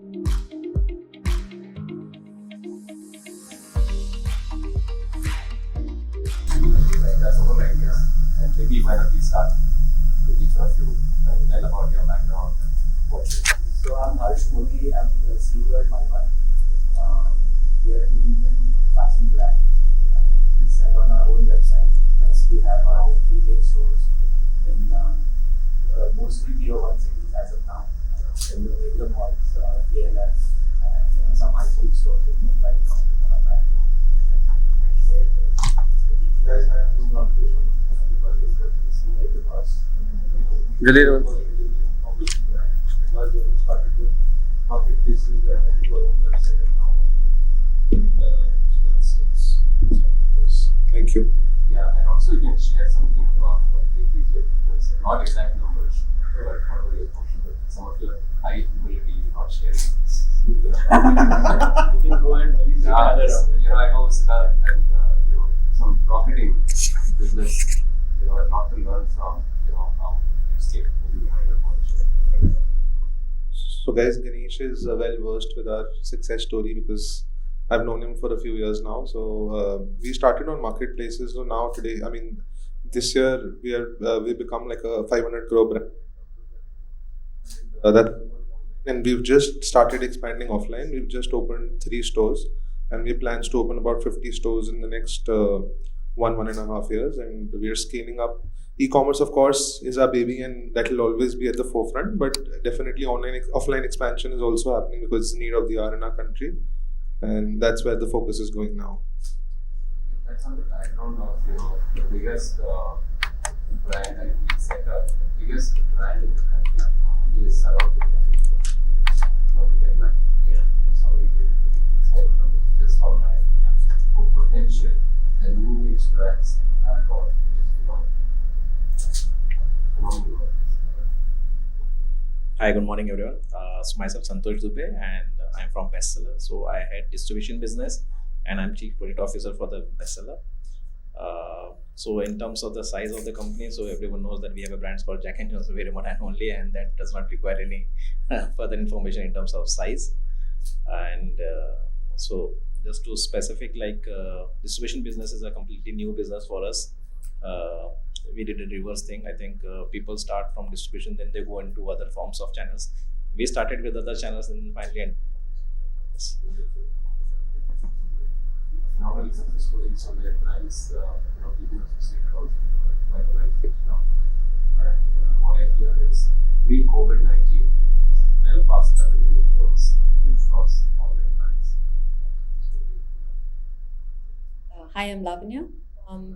That's the whole idea. And maybe why not we start with each one of you tell about your background and what you do. So I'm Harsh Modi, I'm the CEO at MyOne. We are an Indian fashion brand. We sell on our own website. Plus we have our own retail stores in mostly tier 1 cities as of now. In the major malls, DLF and some high street stores in Mumbai, Bangalore. You guys have two non-fiction. Really? Started with marketplaces and then your own website and now that's Thank you. yeah, and also you can share something about what is your business, not exact numbers, but whatever your some of your high humility not sharing. You can go and maybe see another round. I know Siddharth and some rocketing business, a lot to learn from, how to escape. Maybe you want to share. So guys, Ganesh is well versed with our success story because I've known him for a few years now. So we started on marketplaces. So now today, this year we become like a 500 crore brand. And we've just started expanding offline. We've just opened 3 stores, and we have plans to open about 50 stores in the next 1.5 years. And we are scaling up. E-commerce, of course, is our baby, and that will always be at the forefront. But definitely, offline expansion is also happening because it's the need of the hour in our country, and that's where the focus is going now. That's on the background of the biggest brand I think sector, the biggest brand in the country is around the somebody just from my potential, the new age brands have got phenomenal. Hi, good morning everyone. So myself Santosh Dubey and I'm from Bestseller. So I head distribution business and I'm Chief Product Officer for the Bestseller. So in terms of the size of the company, so everyone knows that we have a brand called Jack and Jones very much and only, and that does not require any further information in terms of size. And so just to specific, distribution business is a completely new business for us. We did a reverse thing. I think people start from distribution, then they go into other forms of channels. We started with other channels and finally end. Yes. Normally successful in some their brands, people associated also quite well. And what I hear is pre-COVID-19, well past 70 crores across all their brands. Hi, I'm Lavanya.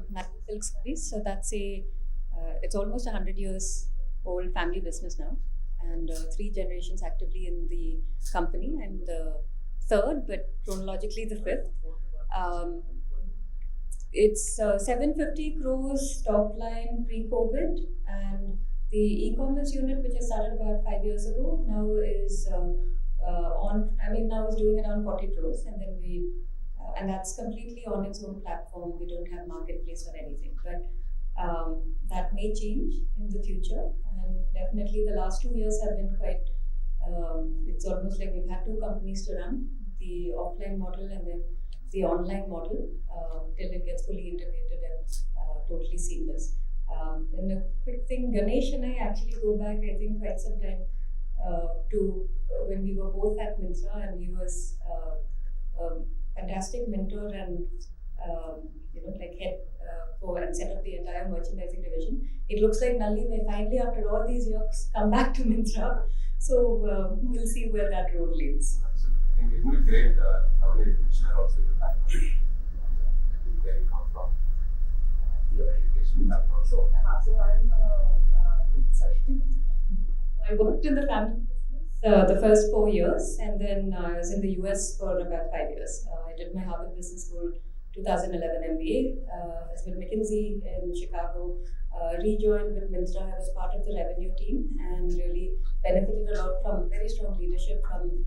Matthew Silk Sarees. So that's it's almost 100 years old family business now, and 3 generations actively in the company. I'm the 3rd, but chronologically the 5th. It's 750 crores top line pre-COVID, and the e-commerce unit, which I started about 5 years ago, now is now is doing around 40 crores, and then and that's completely on its own platform. We don't have marketplace or anything, but that may change in the future. And definitely the last 2 years have been quite, it's almost like we've had 2 companies to run, the offline model and then the online model, till it gets fully integrated and totally seamless. And a quick thing, Ganesh and I actually go back, I think, quite some time to when we were both at Myntra, and he was fantastic mentor and head for and set up the entire merchandising division. It looks like Nalli may finally, after all these years, come back to Myntra. So we'll see where that road leads. I think it would be great how you share also your background, where you come from, your education background. So I worked in the family business the first 4 years, and then I was in the US for about 5 years. I did my Harvard Business School 2011 MBA. I was with McKinsey in Chicago. Rejoined with Myntra. I was part of the revenue team and really benefited a lot from very strong leadership from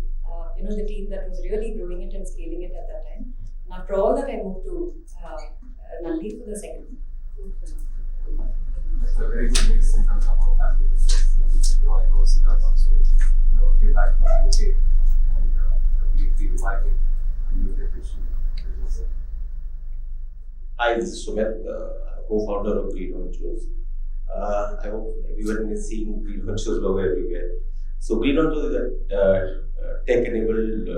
the team that was really growing it and scaling it at that time. And after all that, I moved to Nalli for the second. It's a very good mix in terms of how family business. I know Siddharth also came back from UK currently reviving new nutrition business? Hi, this is Sumit, co-founder of GreenHonchos. I hope everyone is seeing GreenHonchos logo everywhere. So GreenHonchos is a tech-enabled,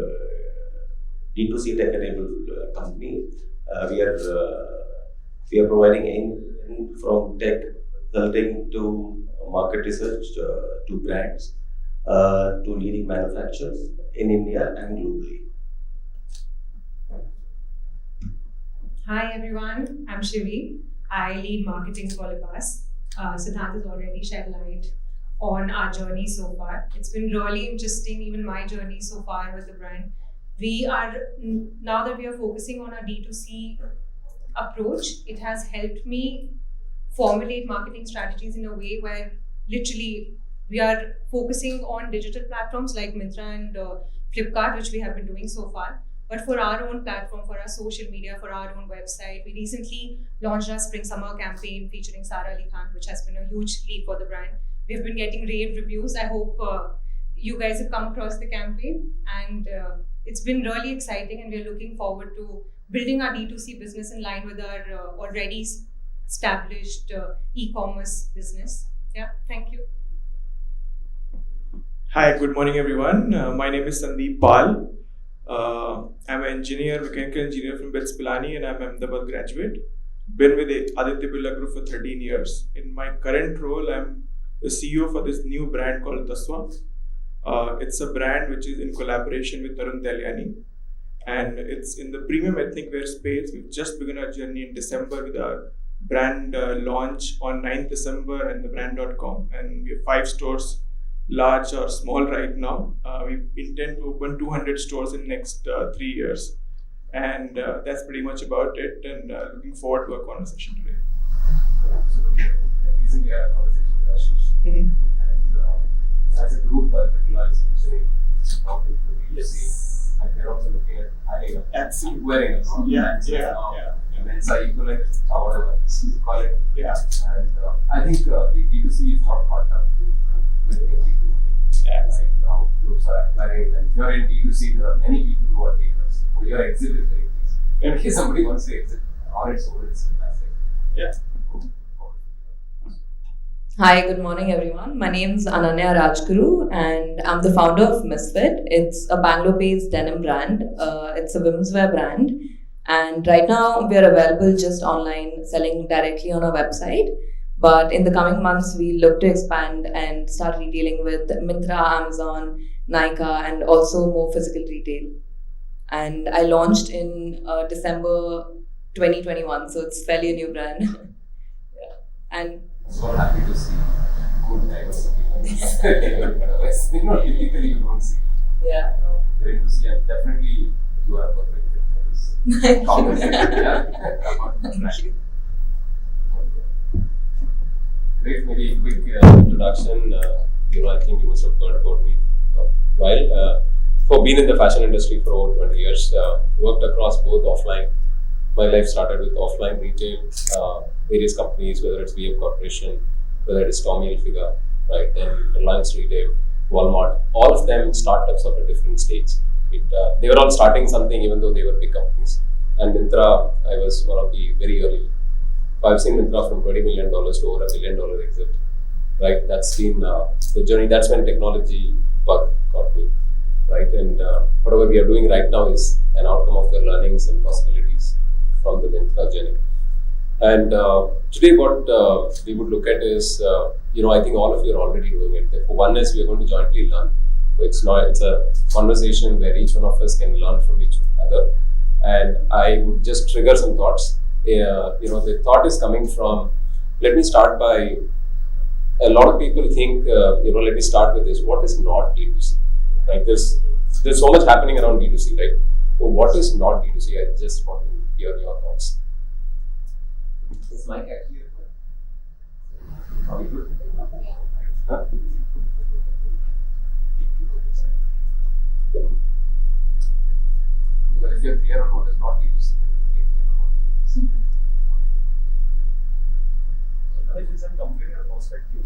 D2C tech-enabled company. We are providing anything from tech consulting to market research to brands to leading manufacturers in India and globally. Hi everyone, I'm Shivi. I lead marketing for Libas. Siddhant has already shed light on our journey so far. It's been really interesting, even my journey so far with the brand. Now that we are focusing on our D2C approach, it has helped me formulate marketing strategies in a way where literally we are focusing on digital platforms like Myntra and Flipkart, which we have been doing so far. But for our own platform, for our social media, for our own website, we recently launched our Spring Summer campaign featuring Sara Ali Khan, which has been a huge lead for the brand. We've been getting rave reviews. I hope you guys have come across the campaign, and it's been really exciting, and we're looking forward to building our D2C business in line with our already established e-commerce business. Yeah, thank you. Hi, good morning everyone. My name is Sandeep Pal. I'm an mechanical engineer from BITS Pilani, and I'm an Ahmedabad graduate. Been with the Aditya Birla Group for 13 years. In my current role, I'm the CEO for this new brand called Taswa. It's a brand which is in collaboration with Tarun Telyani, and it's in the premium ethnic wear space. We've just begun our journey in December with our brand launch on 9th December and the brand.com, and we have 5 stores, large or small right now. We intend to open 200 stores in next 3 years, and that's pretty much about it, and looking forward to our conversation today. Absolutely. Recently had a conversation with Ashish, and as a group, Capitalize mentioning about the D2C, and they're also looking at hiring Absolutely. wearing a lot of brands now. Mensa equivalent, whatever you call it. Yeah. And I think the D2C is not caught up with everything. Right now, groups are acquiring, and if you're in D2C, there are many people who are takers. So your exit is very clear. In case somebody wants to exit on its own, it's fantastic. Yeah. Hi, good morning everyone. My name is Ananya Rajguru, and I'm the founder of Misfit. It's a Bangalore-based denim brand. It's a women's wear brand, and right now we are available just online, selling directly on our website. But in the coming months, we look to expand and start retailing with Myntra, Amazon, Nykaa, and also more physical retail. And I launched in December 2021, so it's fairly a new brand. Yeah. And So happy to see good diversity. Typically you don't see. yeah. Great to see, and definitely you are perfect fit for this Thank conversation. you. Thank you. Great, maybe a quick introduction. I think you must have heard about me a while. For being in the fashion industry for over 20 years, worked across both offline. My life started with offline retail, various companies, whether it's VF Corporation, whether it's Tommy Hilfiger, right? Then Reliance Retail, Walmart, all of them startups of a different stage. They were all starting something, even though they were big companies. And Myntra, I was one of the very early. I've seen Myntra from $20 million to over $1 billion exit, right? That's been the journey. That's when technology bug got me, right? And whatever we are doing right now is an outcome of the learnings and possibilities from the Myntra journey. And today what we would look at is, I think all of you are already doing it. Therefore, one is we are going to jointly learn. It's a conversation where each one of us can learn from each other. And I would just trigger some thoughts. The thought is coming from, let me start by, a lot of people think, let me start with this, what is not D2C, right? There's so much happening around D2C, right? So what is not D2C? I just want to hear your thoughts. Is Mike actually recording? Are we good? Huh? Because if you're clear on what is not D2C, If it's a completely perspective,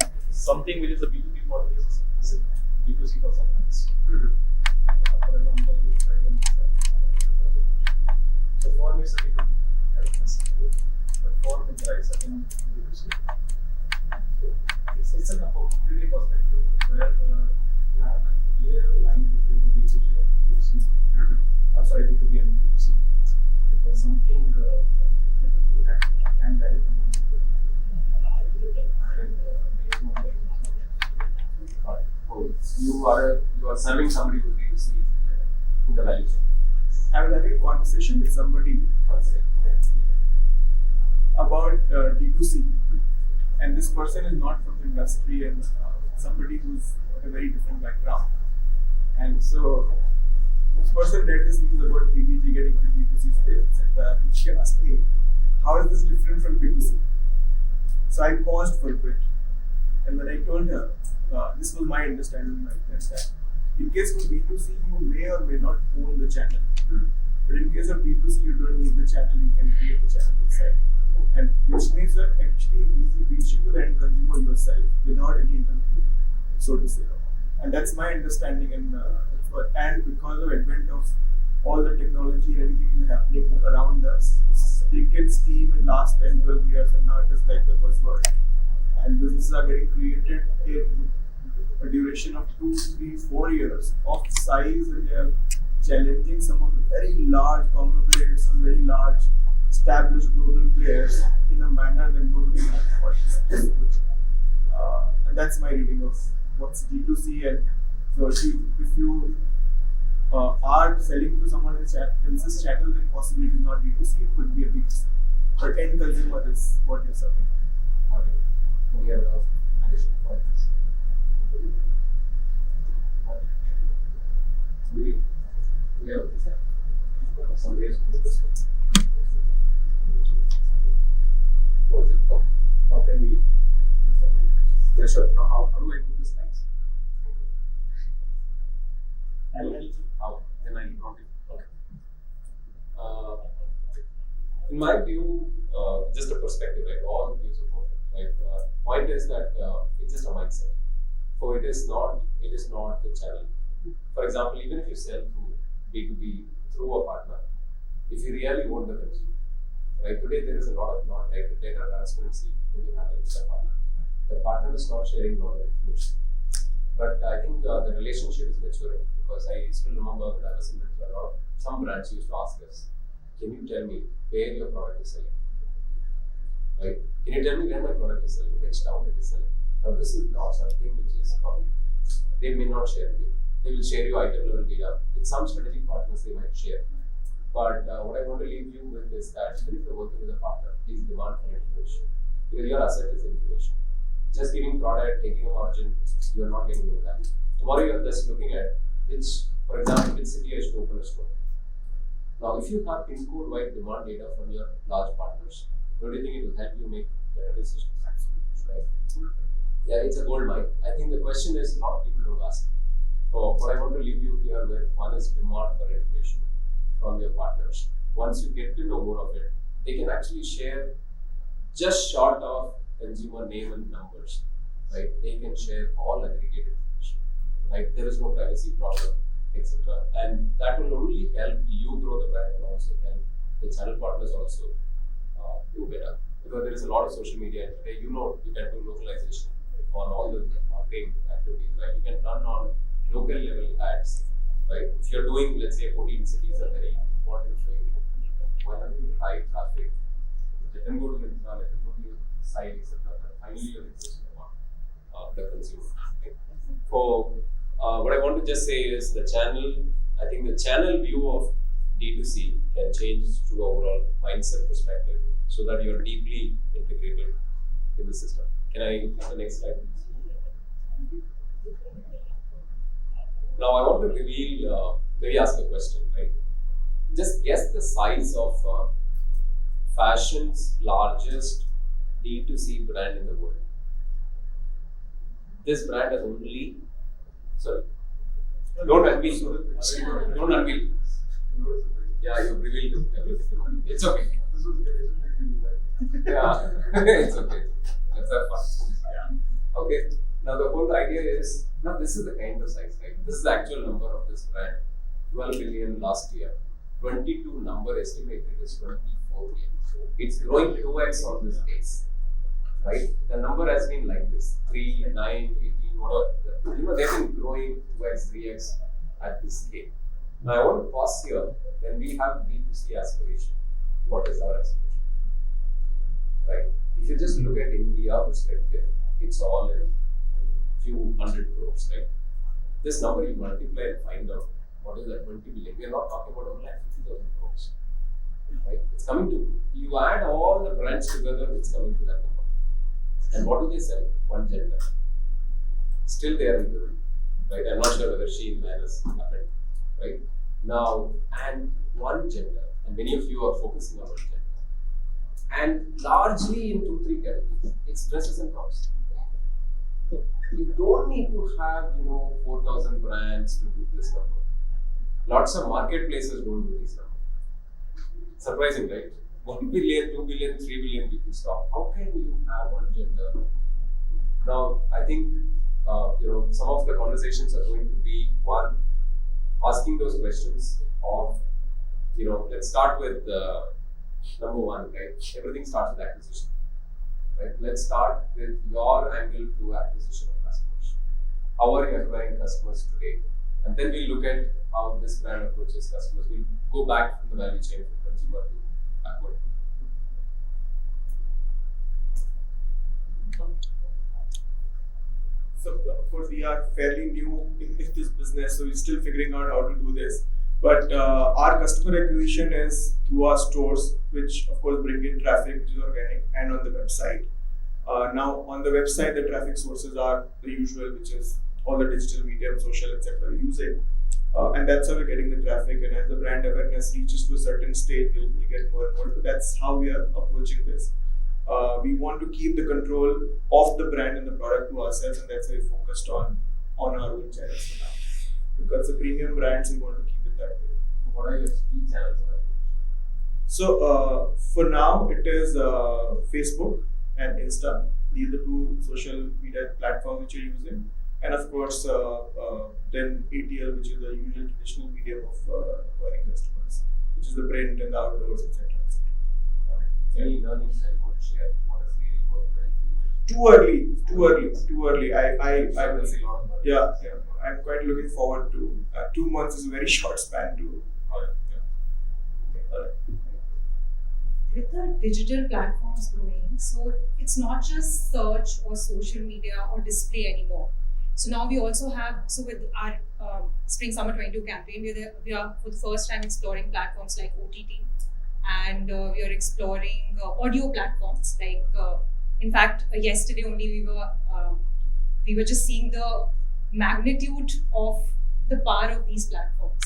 like something which is a B2B for is D2C for someone else. For example, so for me it's a B2B, but for Mitra it's again B2C. It's a completely perspective where you have a clear line between B2C and B2C. Sorry, B2B and B2C. Because something that can vary from one to the other. You are serving somebody who's B2C in the value chain. I was having a conversation with somebody about D2C, and this person is not from the industry and somebody who's got a very different background. And so this person read this news about PPG getting to D2C space, etc. And she asked me, how is this different from B2C? So I paused for a bit, and when I told her, this was my understanding right then, that in case of B2C, you may or may not own the channel. But in case of D2C, you don't need the channel, you can create the channel yourself. And which means you're actually reaching to the end consumer yourself without any intermediary, so to say. And that's my understanding, and because of advent of all the technology and everything is happening around us, it's taken steam in last 10-12 years, and now it is like the buzzword. And businesses are getting created in a duration of 2, 3, 4 years of size, and they are challenging some of the very large conglomerates, some very large established global players in a manner that nobody thought is possible. And that's my reading of what's D2C. And so if you are selling to someone else's channel, then possibly it is not D2C, it could be a B2C. But end consumer is what you're serving. We have additional points. We have somebody else who does it. What is it? How can we? Yeah, sure. How do I move the slides? How? Then I brought it. Okay. In my view, just a perspective, right? All views are perfect, right? Point is that it's just a mindset. So it is not the channel. For example, even if you sell through B2B through a partner, if you really want the consumer, right? Today there is a lot of data transparency when you handle with a partner. The partner is not sharing a lot of information. But I think the relationship is maturing, because I still remember when I was in some brands used to ask us, can you tell me where your product is selling? Right? Can you tell me where my product is selling? Which town it is selling? Now this is not something which is public. They may not share with you. They will share you item level data. With some strategic partners they might share. But what I want to leave you with is that even if you're working with a partner, please demand for information. Because your asset is information. Just giving product, taking a margin, you are not getting any value. Tomorrow you are just looking at for example, which city I should open a store. Now, if you have pin code wide demand data from your large partners, don't you think it will help you make better decisions? Absolutely, right? Yeah, it's a gold mine. I think the question is, a lot of people don't ask. So, what I want to leave you here with, one is demand for information from your partners. Once you get to know more of it, they can actually share just short of consumer name and numbers, right? They can share all aggregated information, right? There is no privacy problem, etc. And that will only help you grow the brand and also help the channel partners also do better. Because there is a lot of social media, and today you can do localization on all the marketing activities, right? You can run on local level ads, right? If you're doing, let's say, 14 cities are very important for you, why not you high traffic? Let them go to Myntra, let them go to your site, etc. Finally, you're interested about the consumer. Okay? So, what I want to just say is the channel, I think the channel view of D2C can change to overall mindset perspective so that you're deeply integrated in the system. Can I have the next slide, please? Now, I want to reveal, maybe ask a question, right? Just guess the size of fashion's largest D2C brand in the world. This brand has only, sorry, don't unveil. Don't unveil. Yeah, you revealed everything. It's okay. Yeah, it's okay. Let's have fun. Yeah. Okay. Now the whole idea is, now this is the kind of size, right? This is the actual number of this brand 12 billion last year. 22 number estimated is 24 billion. It's growing 2x on this base, right? The number has been like this, 3, 9, 18, whatever. They've been growing 2x, 3x at this scale. Now I want to pause here. When we have D2C aspiration, what is our aspiration? Right? If you just look at India perspective, it's all in few hundred crores, right? This number you multiply and find out what is that 20 billion. We are not talking about only 50,000 crores, right? It's coming to, you add all the brands together, it's coming to that number. And what do they sell? One gender. Still they are in the room, right? I'm not sure whether she man has happened, right? Now, and one gender, and many of you are focusing on one gender. And largely in 2-3 categories, it's dresses and tops. You don't need to have 4,000 brands to do this number. Lots of marketplaces don't do this number. Surprising, right? 1 billion, 2 billion, 3 billion people stop. How can you have one gender? Now, I think some of the conversations are going to be one, asking those questions of let's start with number one, right? Everything starts with acquisition, right? Let's start with your angle to acquisition of customers. How are you acquiring customers today? And then we look at how this brand approaches customers. We'll go back from the value chain from consumer to backward. So of course we are fairly new in this business, so we're still figuring out how to do this. But our customer acquisition is through our stores, which of course bring in traffic, which is organic, and on the website. Now on the website, the traffic sources are the usual, which is all the digital media, social, etc. we're using. And that's how we're getting the traffic. And as the brand awareness reaches to a certain stage, we'll get more and more. But that's how we are approaching this. We want to keep the control of the brand and the product to ourselves, and that's why we focused on our own channels for now. Because the premium brands, we want to keep it that way. What are your key channels? So for now, it is Facebook and Insta. These are the two social media platforms which you're using. And of course, then ATL, which is the usual traditional medium of acquiring customers, which is the print and the outdoors, etc. Any learnings that you want to share? What is really worth well? Too early. I will say. Yeah. I'm quite looking forward to 2 months is a very short span to. With the digital platforms growing, so it's not just search or social media or display anymore. So now we also have, with our Spring Summer 22 campaign, we are for the first time exploring platforms like OTT, and we are exploring audio platforms. Like, in fact, yesterday only we were just seeing the magnitude of the power of these platforms.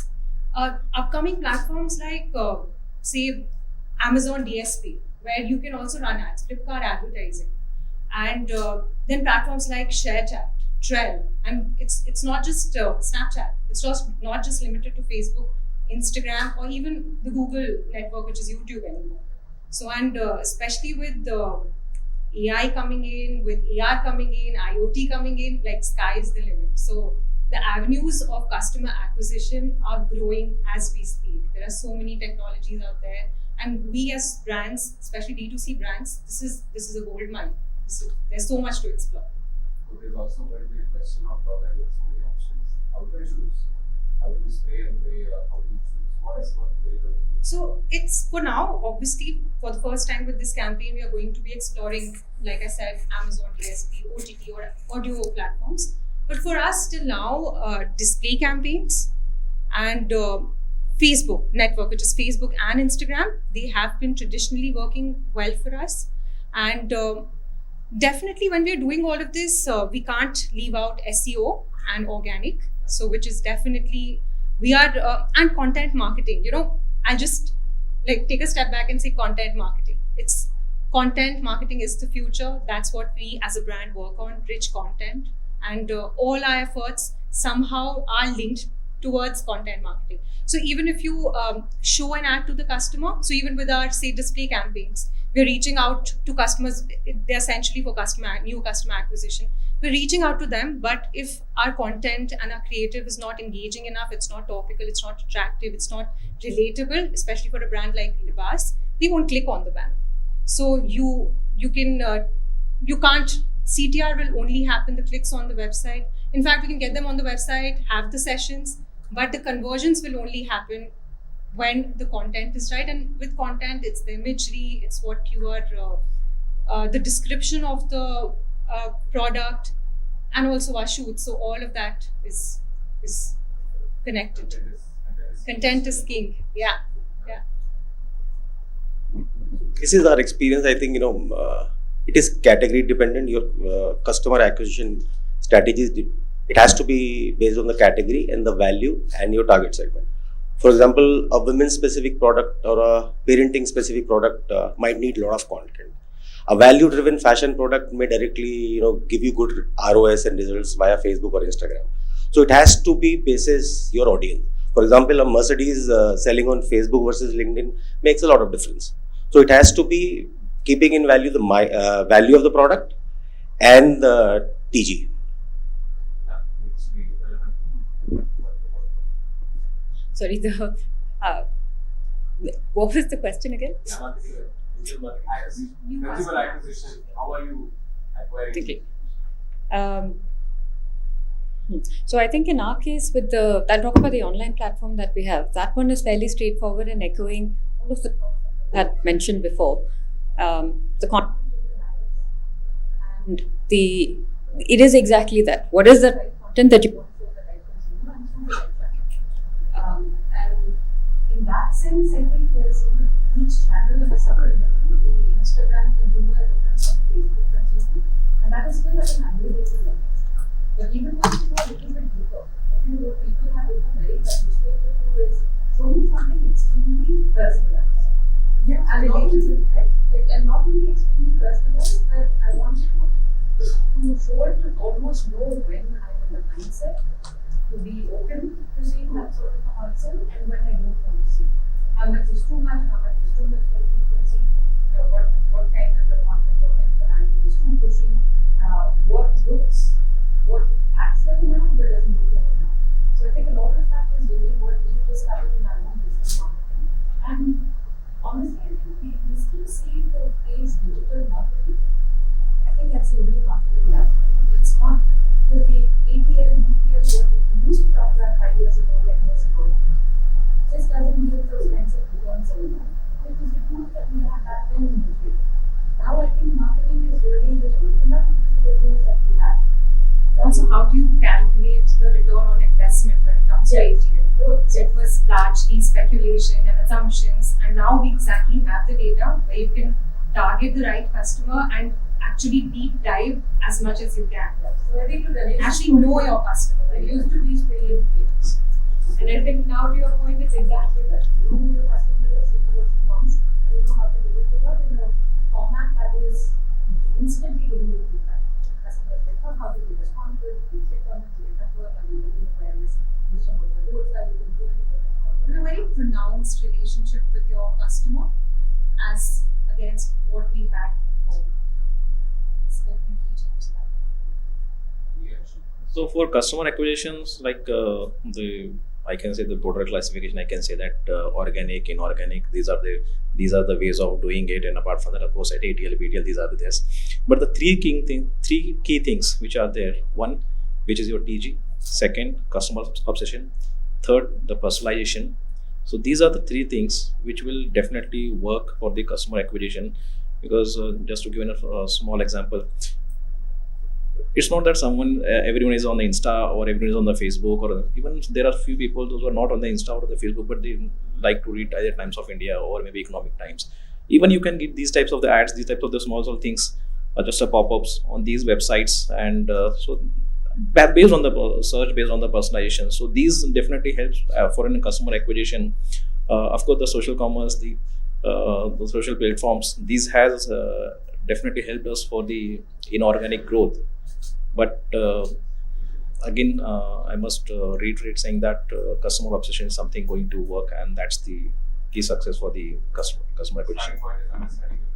Upcoming platforms like, say, Amazon DSP, where you can also run ads, Flipkart advertising, and then platforms like ShareChat, Trell, and it's not just Snapchat. It's just not just limited to Facebook, Instagram, or even the Google network, which is YouTube anymore. So, and especially with the AI coming in, with AR coming in, IoT coming in, like sky is the limit. So the avenues of customer acquisition are growing as we speak. There are so many technologies out there, and we as brands, especially D2C brands, this is a gold mine. There's so much to explore. So there's also going to be a question of how that you have so many options. How do you choose? How do you spray and pray? How do you choose? What is not very well? So it's for now, obviously, for the first time with this campaign, we are going to be exploring, like I said, Amazon DSP, OTT, or audio platforms. But for us, till now, display campaigns and Facebook network, which is Facebook and Instagram, they have been traditionally working well for us. And definitely, when we are doing all of this, we can't leave out SEO and organic. So, which is definitely, we are, and content marketing. I'll just take a step back and say content marketing. Content marketing is the future. That's what we as a brand work on, rich content. And all our efforts somehow are linked towards content marketing. So even if you show an ad to the customer, so even with our say display campaigns, we're reaching out to customers. They're essentially for new customer acquisition. We're reaching out to them, but if our content and our creative is not engaging enough, it's not topical, it's not attractive, it's not relatable, especially for a brand like Libas, they won't click on the banner. So you can't. CTR will only happen the clicks on the website. In fact, we can get them on the website, have the sessions, but the conversions will only happen when the content is right. And with content, it's the imagery, it's what you are, the description of the product, and also our shoot. So all of that is connected. Content is king. Yeah. This is our experience. I think it is category dependent. Your customer acquisition strategies, it has to be based on the category and the value and your target segment. For example, a women's specific product or a parenting specific product might need a lot of content. A value driven fashion product may directly give you good ROAS and results via Facebook or Instagram. So it has to be basis your audience. For example, a Mercedes selling on Facebook versus LinkedIn makes a lot of difference. So it has to be keeping in value the value of the product and the TG. Sorry, what was the question again? Consumer acquisition. How are you acquiring? Okay. So I think in our case, with I'll talk about the online platform that we have. That one is fairly straightforward and echoing all of the that mentioned before. The and it is exactly that. What is the content that you and in that sense, I think there's each channel has something different. The Instagram consumer different from the Facebook consumer, and that is still at an aggregated level. But even if you go a little bit deeper, I think what people have become very habituated to is show me something extremely personalized. Yeah, and not only extremely personalized, but I want to show it to almost know when I'm in the mindset to be open to seeing that sort of a answer, and when I don't want to see. How much is too much, how much is too much for frequency, what kind of the content, what kind of the language is too pushy, what acts like an ad but doesn't look like an ad. So I think a lot of that is really what we've discovered in our own business marketing. And honestly, I think we still see the phrase digital marketing. I think that's the only marketing that it's not to the ATL, BTL, what we used to talk about 5 years ago, 10 years ago. Just doesn't give those kinds of returns anymore. It was the tools that we had back then in the field. Now I think marketing is really just opened up into the tools that we have. Also, how do you calculate the return on investment when it comes to ATL? So it was largely speculation and assumptions, and now we exactly have the data where you can target the right customer and actually deep dive as much as you can. So I think actually know your customer. It used to be spray and pray. And I think now to your point, it's exactly that. You know who your customer is, you know what she wants, and you know how to give it to her in a format that is instantly giving you feedback. Customers prefer how do you respond to it, do you click on it, do you convert, are you making awareness, based on what the goals are, you can do anything. And a very pronounced relationship with your customer as against what we had before. It's definitely changed that. So for customer acquisitions, like I can say the broader classification, I can say that organic, inorganic, these are the ways of doing it. And apart from that, of course, at ATL, BTL, these are the things. But the three key things which are there: one, which is your TG; second, customer obsession; third, the personalization. So these are the three things which will definitely work for the customer acquisition. Because just to give a small example, it's not that everyone is on the Insta or everyone is on the Facebook, or even there are few people those who are not on the Insta or the Facebook, but they like to read either Times of India or maybe Economic Times. Even you can get these types of the ads, these types of the small things, just a pop-ups on these websites, and so based on the search, based on the personalization. So these definitely helps for a customer acquisition. Of course, the social commerce, the social platforms, these has definitely helped us for the inorganic growth. But again, I must reiterate saying that customer obsession is something going to work, and that's the key success for the customer acquisition. Starting point is understanding your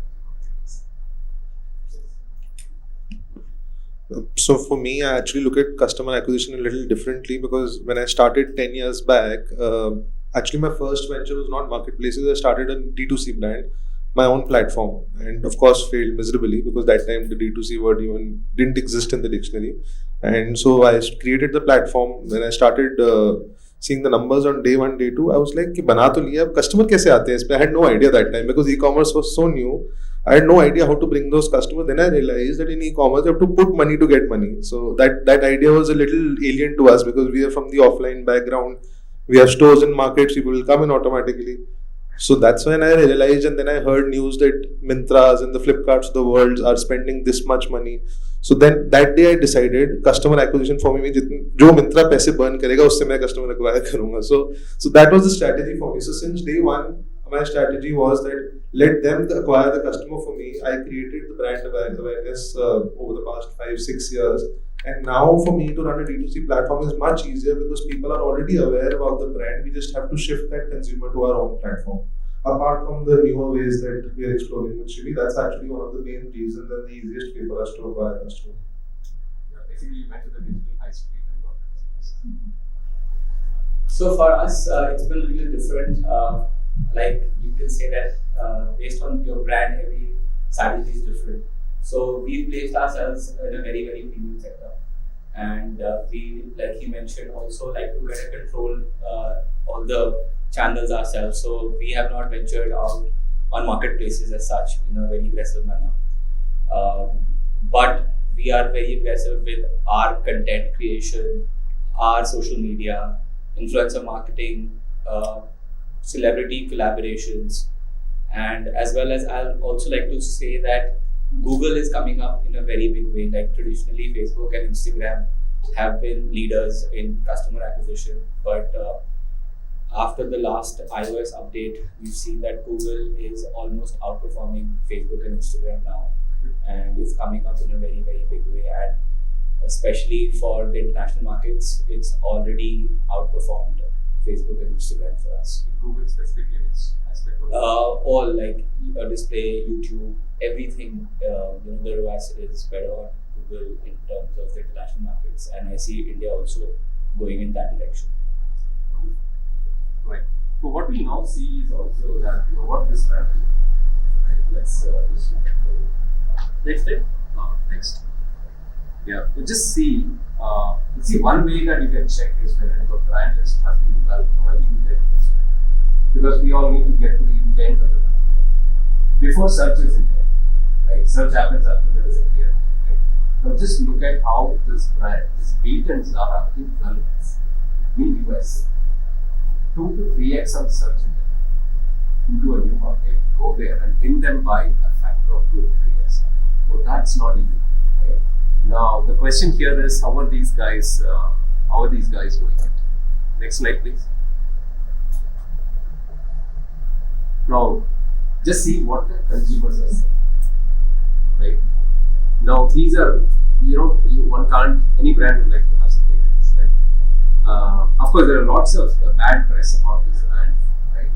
consumer needs. So for me, I actually look at customer acquisition a little differently, because when I started 10 years back, actually my first venture was not marketplaces. I started a D2C brand, my own platform, and of course failed miserably, because that time the D2C word even didn't exist in the dictionary. And so I created the platform. When I started seeing the numbers on day 1, day 2, I was like, कि बना तो लिया, अब customer कैसे आते हैं इस पे? I had no idea that time, because e-commerce was so new. I had no idea how to bring those customers. Then I realized that in e-commerce you have to put money to get money. So that idea was a little alien to us, because we are from the offline background. We have stores in markets. People will come in automatically. So that's when I realized, and then I heard news that Mintras and the Flipkarts of the world are spending this much money. So then that day I decided customer acquisition for me, जो Myntra पैसे burn करेगा उससे मैं customer acquire करूँगा. So that was the strategy for me. So since day one, my strategy was that let them acquire the customer for me. I created the brand awareness over the past 5-6 years. And now for me to run a D2C platform is much easier, because people are already aware about the brand. We just have to shift that consumer to our own platform. Apart from the newer ways that we are exploring with Shivi, that's actually one of the main reasons and the easiest way for us to acquire customers. Yeah, basically, you went to the digital high street and got customers. So for us, it's been a little different. Like you can say that based on your brand, every strategy is different. So we placed ourselves in a very, very premium sector, and we, like he mentioned, also like to better control all the channels ourselves. So we have not ventured out on marketplaces as such in a very aggressive manner, but we are very aggressive with our content creation, our social media, influencer marketing, celebrity collaborations, and as well as I'll also like to say that Google is coming up in a very big way. Like traditionally, Facebook and Instagram have been leaders in customer acquisition, but after the last iOS update, we've seen that Google is almost outperforming Facebook and Instagram now, and it's coming up in a very, very big way. And especially for the international markets, it's already outperformed Facebook and Instagram for us. Google specifically, which aspect of All like display, YouTube, everything. The ROAS is better on Google in terms of the international markets, and I see India also going in that direction. Right. So what we now see is also that what this brand is. Right. Let's just look at the next step. Next. Yeah. You just see. You see one way that you can check is whether your brand is tracking well or intent. Because we all need to get to the intent of the consumer before search is intent. Right. Search happens after there is a clear intent. Now just look at how this brand is built in Zara in 12 months in US. 2 to 3x of search into a new market, go there and win them by a factor of 2 to 3x. So that's not easy. Right? Now the question here is, how are these guys doing it? Next slide, please. Now just see what the consumers are saying. Right? Now these are, one can't, any brand would like to have something like this, right? Of course, there are lots of bad press about this brand, right?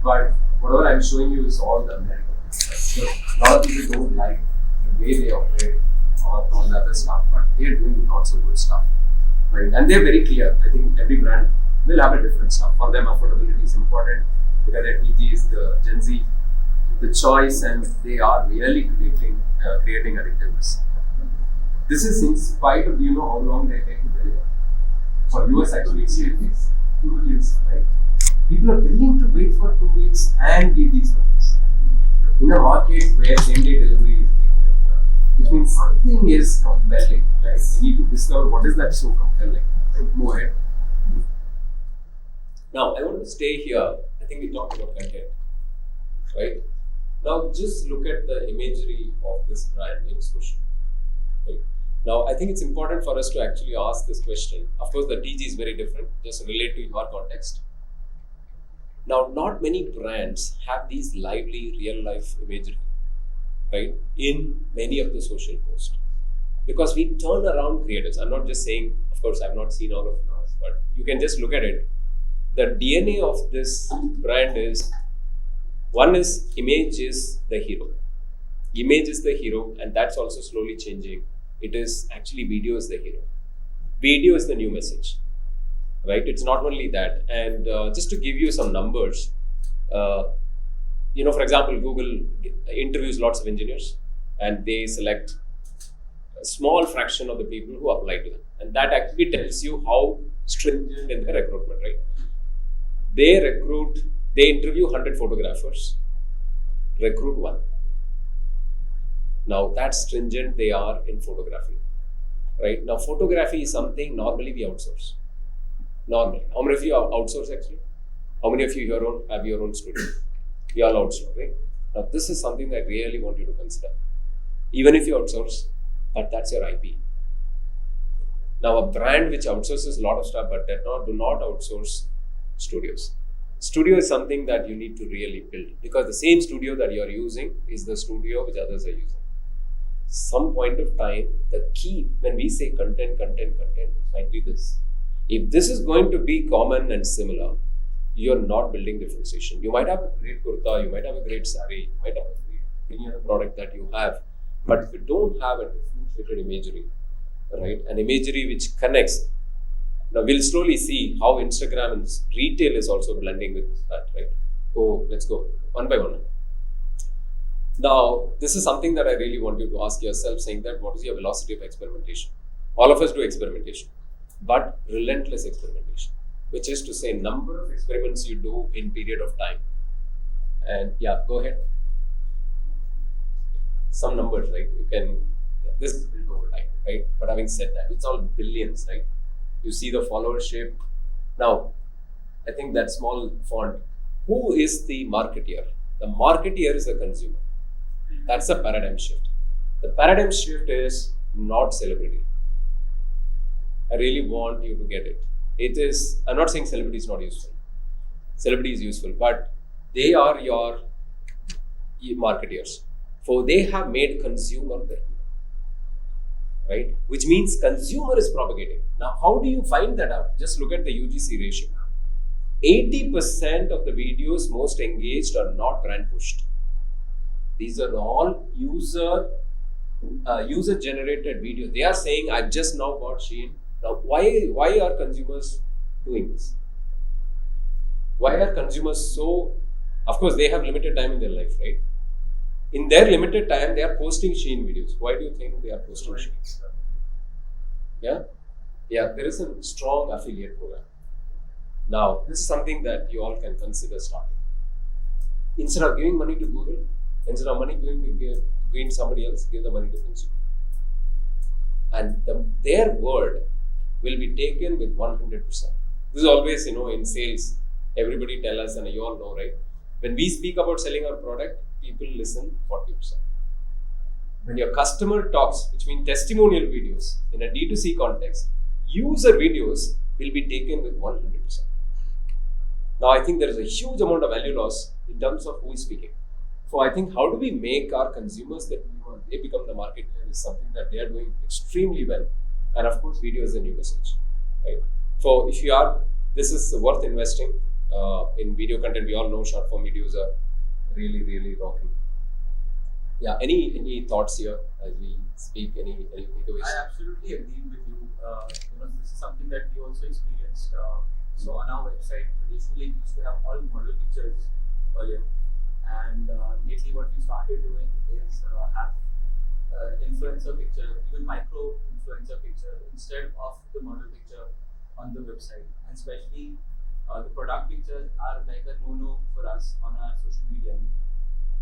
But whatever I'm showing you is all the American. Right? So a lot of people don't like the way they operate or all the other stuff, but they're doing lots of good stuff, right? And they're very clear. I think every brand will have a different stuff. For them, affordability is important because their TG is the Gen Z, the choice, and they are really creating addictiveness. This is in spite of, do you know how long they take to deliver? For US actually it's 8 days, 2 weeks, right? People are willing to wait for 2 weeks and give these products. In a market where same-day delivery is taken, which means something is compelling, right? We need to discover what is that so compelling. Go ahead. Now, I want to stay here. I think we talked about content, right? Now, just look at the imagery of this brand in social. Right? Now, I think it's important for us to actually ask this question. Of course, the TG is very different, just relate to your context. Now, not many brands have these lively real-life imagery, right, in many of the social posts. because we turn around creators. I'm not just saying, of course, I've not seen all of yours, but you can just look at it. The DNA of this brand is, one is image is the hero. Image is the hero, and that's also slowly changing. It is actually video is the hero. Video is the new message, right? It's not only that. And just to give you some numbers, for example, Google interviews lots of engineers, and they select a small fraction of the people who apply to them. And that actually tells you how stringent in the recruitment, right? They interview 100 photographers, recruit one. Now that's stringent they are in photography, right? Now photography is something normally we outsource. Normally. How many of you outsource actually? How many of you have your own studio? We all outsource, right? Now this is something that I really want you to consider. Even if you outsource, but that's your IP. Now a brand which outsources a lot of stuff but do not outsource studios. Studio is something that you need to really build, because the same studio that you are using is the studio which others are using. Some point of time, the key when we say content might be this. If this is going to be common and similar, you're not building differentiation. You might have a great kurta, you might have a great sari, you might have a great any other product that you have, but if you don't have a differentiated imagery, right? An imagery which connects. Now we'll slowly see how Instagram and retail is also blending with that, right? So let's go one by one. Now, this is something that I really want you to ask yourself, saying that what is your velocity of experimentation? All of us do experimentation, but relentless experimentation, which is to say number of experiments you do in period of time. And yeah, go ahead. Some numbers, right? This is built over time, right? But having said that, it's all billions, right? You see the followership. Now, I think that small font, who is the marketeer? The marketeer is the consumer. That's a paradigm shift. The paradigm shift is not celebrity. I really want you to get it. It is, I'm not saying celebrity is not useful. Celebrity is useful, but they are your marketeers. For they have made consumer their hero, right? Which means consumer is propagating. Now, how do you find that out? Just look at the UGC ratio. 80% of the videos most engaged are not brand pushed. These are all user generated videos. They are saying, I've just now bought Shein. Now, why are consumers doing this? Why are consumers so, of course, they have limited time in their life, right? In their limited time, they are posting Shein videos. Why do you think they are posting Shein? Yeah, there is a strong affiliate program. Now, this is something that you all can consider starting. Instead of giving money to Google, instead of money going to give somebody else, give the money to consumer. And their word will be taken with 100%. This is always, in sales, everybody tell us, and you all know, right? When we speak about selling our product, people listen 40%. When your customer talks, which means testimonial videos in a D2C context, user videos will be taken with 100%. Now, I think there is a huge amount of value loss in terms of who is speaking. So, I think how do we make our consumers that they become the marketer is something that they are doing extremely well. And of course, video is a new message, right? So, if you are, this is worth investing in video content. We all know short form videos are really, really rocking. Yeah, any thoughts here as we speak? Any takeaways? I absolutely agree with you. This is something that we also experienced. So on our website, traditionally we used to have all model pictures earlier, and lately what we started doing is have influencer picture, even micro influencer picture instead of the model picture on the website. And especially the product pictures are like a no-no for us on our social media.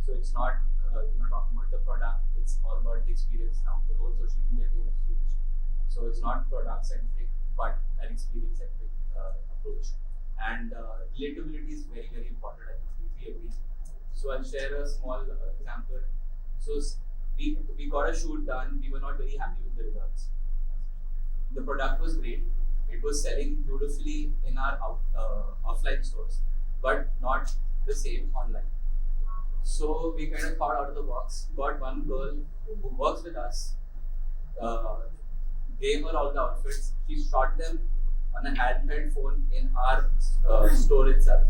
So it's not talking about the product, it's all about the experience now. The whole social media game has changed. So it's not product centric, but an experience centric approach. And relatability is very, very important. I completely agree. So I'll share a small example. So we got a shoot done. We were not very happy with the results. The product was great. It was selling beautifully in our offline stores, but not the same online. So we kind of thought out of the box, got one girl who works with us, gave her all the outfits. She shot them on a handheld phone in our store itself,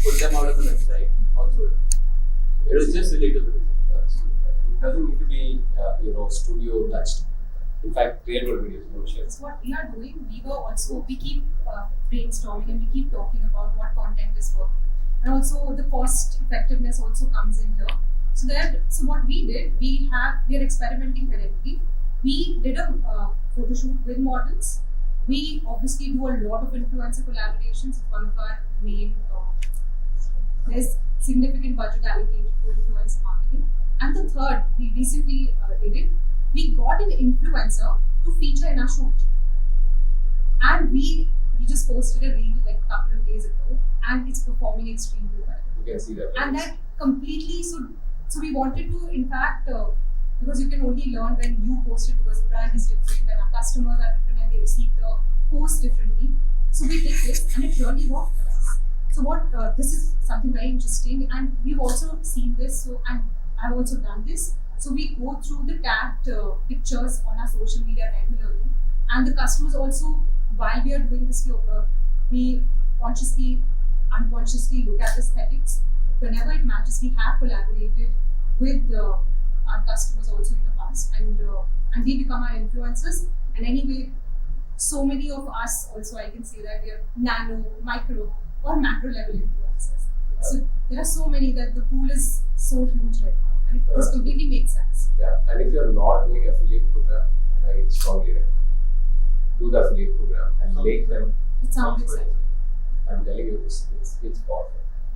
put them out on the website, also. It was just relatable. It doesn't need to be, studio touched. In fact, real world videos, no share. That's what we are doing. We keep brainstorming and we keep talking about what content is working. And also the cost effectiveness also comes in here. So what we did, we are experimenting currently. We did a photo shoot with models. We obviously do a lot of influencer collaborations. It's one of our main, there's significant budget allocated to influencer marketing. And the third, we recently did it. We got an influencer to feature in our shoot. And we just posted a reel like a couple of days ago, and it's performing extremely well. You can see that. And that completely, so we wanted to, in fact, because you can only learn when you post it, because the brand is different and our customers are different and they receive the post differently. So we did this and it really worked for us. So this is something very interesting, and we've also seen this, and I've also done this. So we go through the tagged pictures on our social media regularly, and the customers also, while we are doing this, we consciously, unconsciously look at aesthetics. Whenever it matches, we have collaborated with our customers also in the past, and they become our influencers. And anyway, so many of us also, I can say that we are nano, micro, or macro level influencers. So there are so many that the pool is so huge right now, and it just completely makes sense. Yeah, and if you're not doing affiliate program, I strongly recommend do the affiliate program and make them. It sounds exciting. I'm telling you this, it's powerful.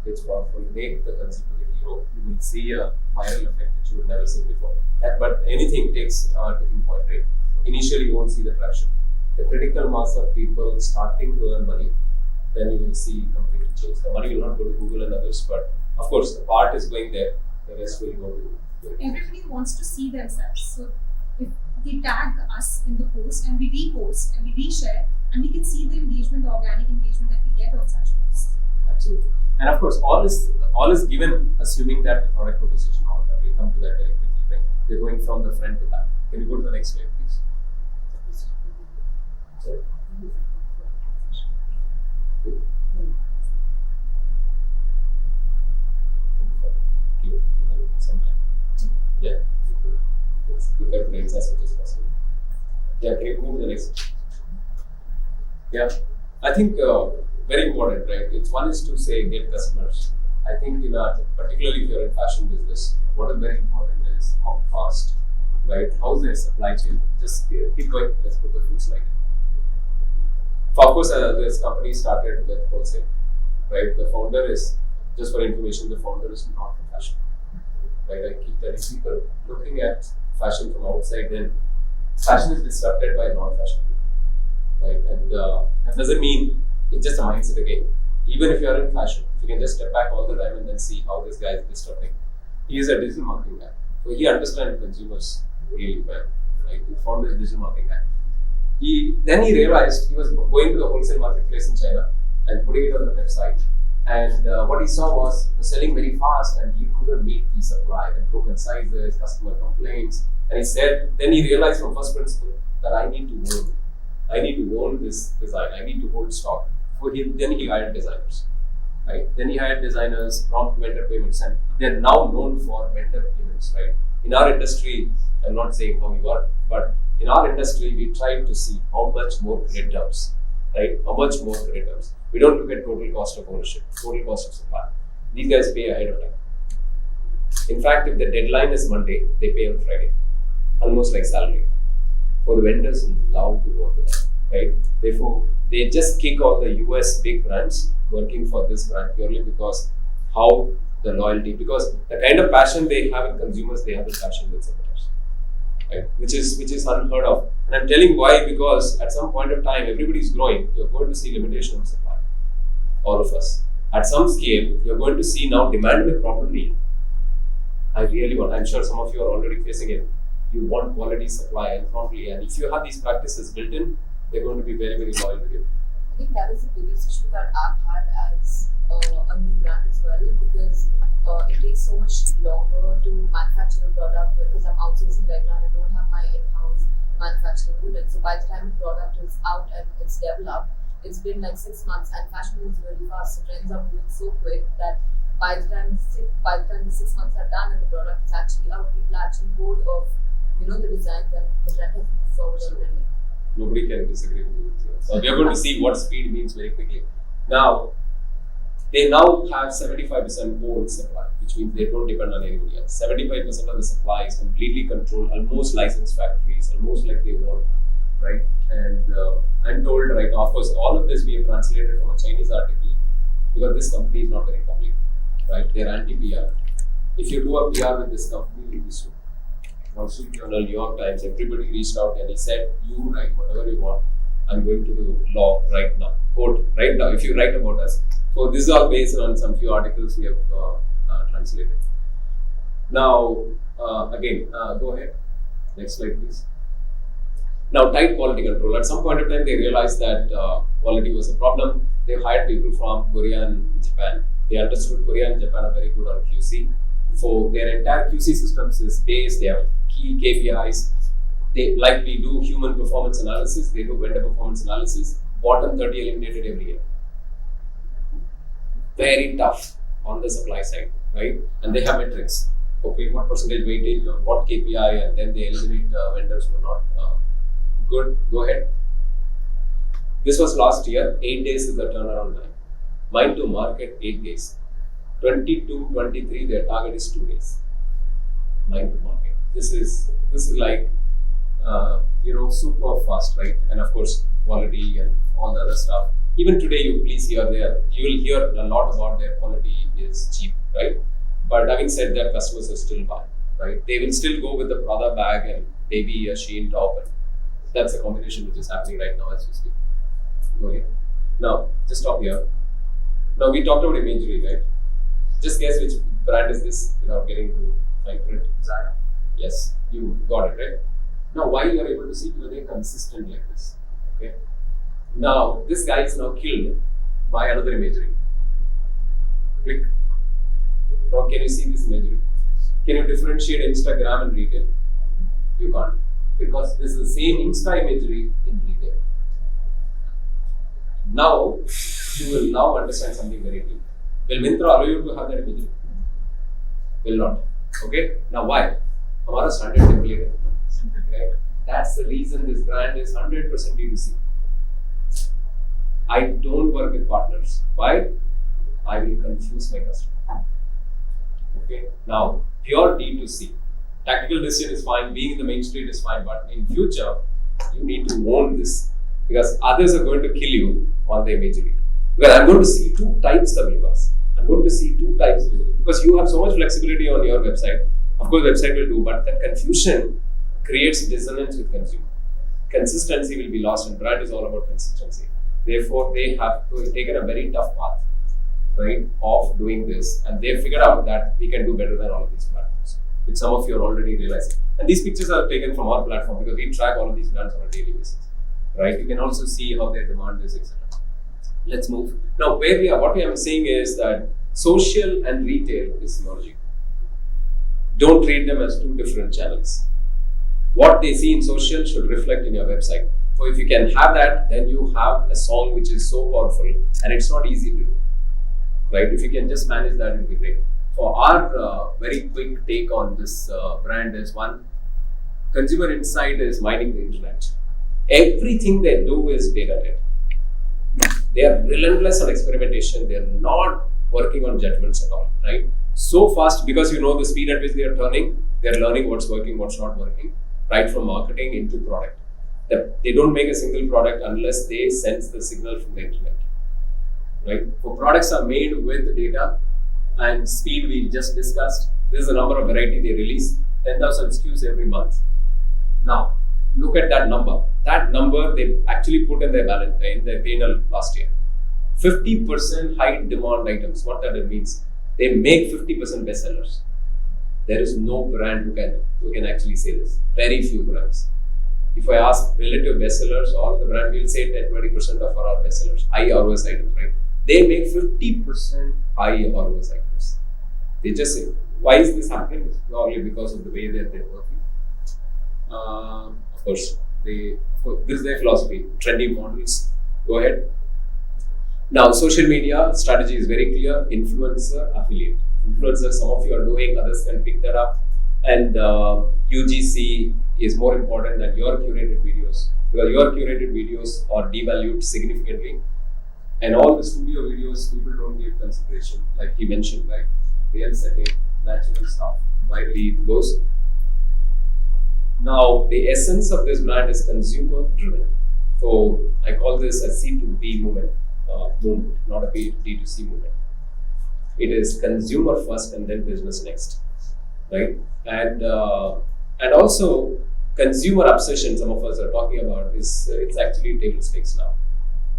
It's powerful. Make the consumer the hero. You will see a viral effect which you would never seen before. But anything takes a tipping point, right? Initially, you won't see the traction. The critical mass of people starting to earn money, then you will see completely change. The money will not go to Google and others, but of course, the part is going there. The rest will go to. Everybody wants to see themselves. So if they tag us in the post and we repost and we reshare, and we can see the engagement, the organic engagement that we get on such posts. Absolutely. And of course, all is given assuming that product proposition, all that. We'll come to that very quickly, right? We're going from the front to back. Can you go to the next slide, please? Sorry. Give some time. Yeah. Look at rates as much as possible. Yeah, okay, move to the next. Yeah, I think very important, right? One is to say get customers. I think particularly if you're in fashion business, what is very important is how fast, right? How's their supply chain? Just keep going. Let's put the full slide. Of course, this company started with wholesale, right? The founder is, just for information, the founder is not from fashion, right? I keep telling people looking at fashion from outside, then fashion is disrupted by non-fashion people, right? And that doesn't mean it's just a mindset again. Even if you are in fashion, if you can just step back all the time and then see how this guy is disrupting. He is a digital marketing guy, so he understands consumers really well, right? The founder is a digital marketing guy. Then he realized he was going to the wholesale marketplace in China and putting it on the website. And what he saw was it was selling very fast, and he couldn't meet the supply and broken sizes, customer complaints. And he said, then he realized from first principle that I need to own this design. I need to hold stock. Then he hired designers, right? Then he hired designers, prompt vendor payments, and they're now known for vendor payments, right? In our industry, I'm not saying how you are, but in our industry, we try to see how much more credit terms, right? How much more credit terms. We don't look at total cost of ownership, total cost of supply. These guys pay ahead of time. In fact, if the deadline is Monday, they pay on Friday, almost like salary. For the vendors, love to work with them, right? Therefore, they just kick all the US big brands working for this brand purely because how the loyalty, because the kind of passion they have with consumers, they have the passion with suppliers, right? Which is unheard of. And I'm telling why, because at some point of time, everybody is growing. You're going to see limitation of supply. All of us. At some scale, you're going to see now demand with proper need. I'm sure some of you are already facing it. You want quality supply and promptly, and if you have these practices built in, they're going to be very, very loyal to you. I think that is the biggest issue that I've had as a new brand as well, because it takes so much longer to manufacture a product because I'm outsourcing right now and I don't have my in-house manufacturing unit. So by the time the product is out and it's developed, it's been like 6 months, and fashion moves really fast. So trends are moving so quick that by the time the 6 months are done and the product is actually out, people are actually bored of the designs, and the trend has moved forward already. Nobody can disagree with you. So we are going to see what speed means very quickly. Now, they now have 75% own supply, which means they don't depend on anybody else. 75% of the supply is completely controlled, almost licensed factories, almost like they want, right? And I'm told right now, of course, all of this we have translated from a Chinese article because this company is not very public, right? They're anti-PR. If you do a PR with this company, you'll be sued. Wall Street Journal, New York Times, everybody reached out and he said, you write whatever you want. I'm going to do law right now. Quote, right now, if you write about us. So this is all based on some few articles we have translated. Now, again, go ahead. Next slide, please. Now, tight quality control. At some point of time, they realized that quality was a problem. They hired people from Korea and Japan. They understood Korea and Japan are very good on QC. So their entire QC systems is based. They have key KPIs. They, like we do human performance analysis, they do vendor performance analysis. Bottom 30 eliminated every year. Very tough on the supply side, right? And they have metrics. Okay, what percentage weightage on what KPI, and then they eliminate vendors who are not good. Go ahead. This was last year. 8 days is the turnaround time. Mine to market 8 days. 22, 23, their target is 2 days. Mine to market. This is like super fast, right? And of course, quality and all the other stuff. Even today, you will hear a lot about their quality is cheap, right? But having said that, customers are still buying, right? They will still go with the Prada bag and maybe a Shein top, and that's a combination which is happening right now as we speak. Okay. Now, just stop here. Now, we talked about imagery, right? Just guess which brand is this without getting to fine print. Zara. Yes, you got it, right? Now, why you are able to see because they're consistent like this, okay? Now, this guy is now killed by another imagery. Click. Now, can you see this imagery? Can you differentiate Instagram and retail? You can't, because this is the same Insta imagery in retail. Now, you will now understand something very deep. Will Myntra allow you to have that imagery? Will not. Okay? Now, why? Our standard template. Right? That's the reason this brand is 100% D2C. I don't work with partners. Why? I will confuse my customer. Okay. Now, pure D2C. Tactical decision is fine. Being in the main street is fine. But in future, you need to own this because others are going to kill you on the imagery. Because I'm going to see two types of viewers. I'm going to see two types of imagery because you have so much flexibility on your website. Of course, website will do, but that confusion creates dissonance with consumer. Consistency will be lost, and brand is all about consistency. Therefore, they have taken a very tough path, right, of doing this, and they figured out that we can do better than all of these platforms, which some of you are already realizing. And these pictures are taken from our platform because we track all of these brands on a daily basis, right? You can also see how their demand is, etc. Let's move. Now, what we are saying is that social and retail is merging. Don't treat them as two different channels. What they see in social should reflect in your website. So if you can have that, then you have a song which is so powerful, and it's not easy to do, right? If you can just manage that, it will be great. For our very quick take on this brand is one, consumer insight is mining the internet. Everything they do is data-led. They are relentless on experimentation. They are not working on judgments at all, right? So fast because you know the speed at which they are turning, they are learning what's working, what's not working, right from marketing into product. They don't make a single product unless they sense the signal from the internet, right? So products are made with data and speed we just discussed. This is the number of variety they release, 10,000 SKUs every month. Now, look at that number. That number they actually put in their balance in their P&L last year. 50% high demand items. What that means? They make 50% bestsellers. There is no brand who can actually say this. Very few brands. If I ask relative bestsellers, all the brand will say 10-20% of our bestsellers, high ROAS items, right? They make 50% high ROAS items. They just say, why is this happening? It's probably because of the way that they're working. Of course, This is their philosophy. Trendy models, go ahead. Now, social media strategy is very clear. Influencer, affiliate. Influencer, some of you are doing, others can pick that up. And UGC is more important than your curated videos, because your curated videos are devalued significantly. And all the studio videos, people don't give consideration, like he mentioned, right? Real setting, natural stuff, widely it goes. Now, the essence of this brand is consumer driven. So I call this a C2B movement, not a D2C movement. It is consumer first and then business next, right? And also consumer obsession. Some of us are talking about is it's actually table stakes now.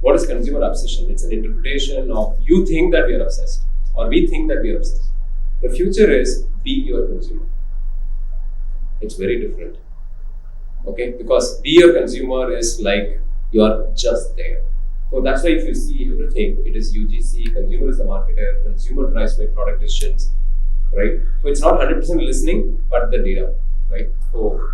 What is consumer obsession? It's an interpretation of you think that we are obsessed, or we think that we are obsessed. The future is be your consumer. It's very different. Okay, because be your consumer is like you are just there. So that's why if you see everything, it is UGC, consumer is the marketer, consumer drives my product decisions, right? So it's not 100% listening, but the data, right? So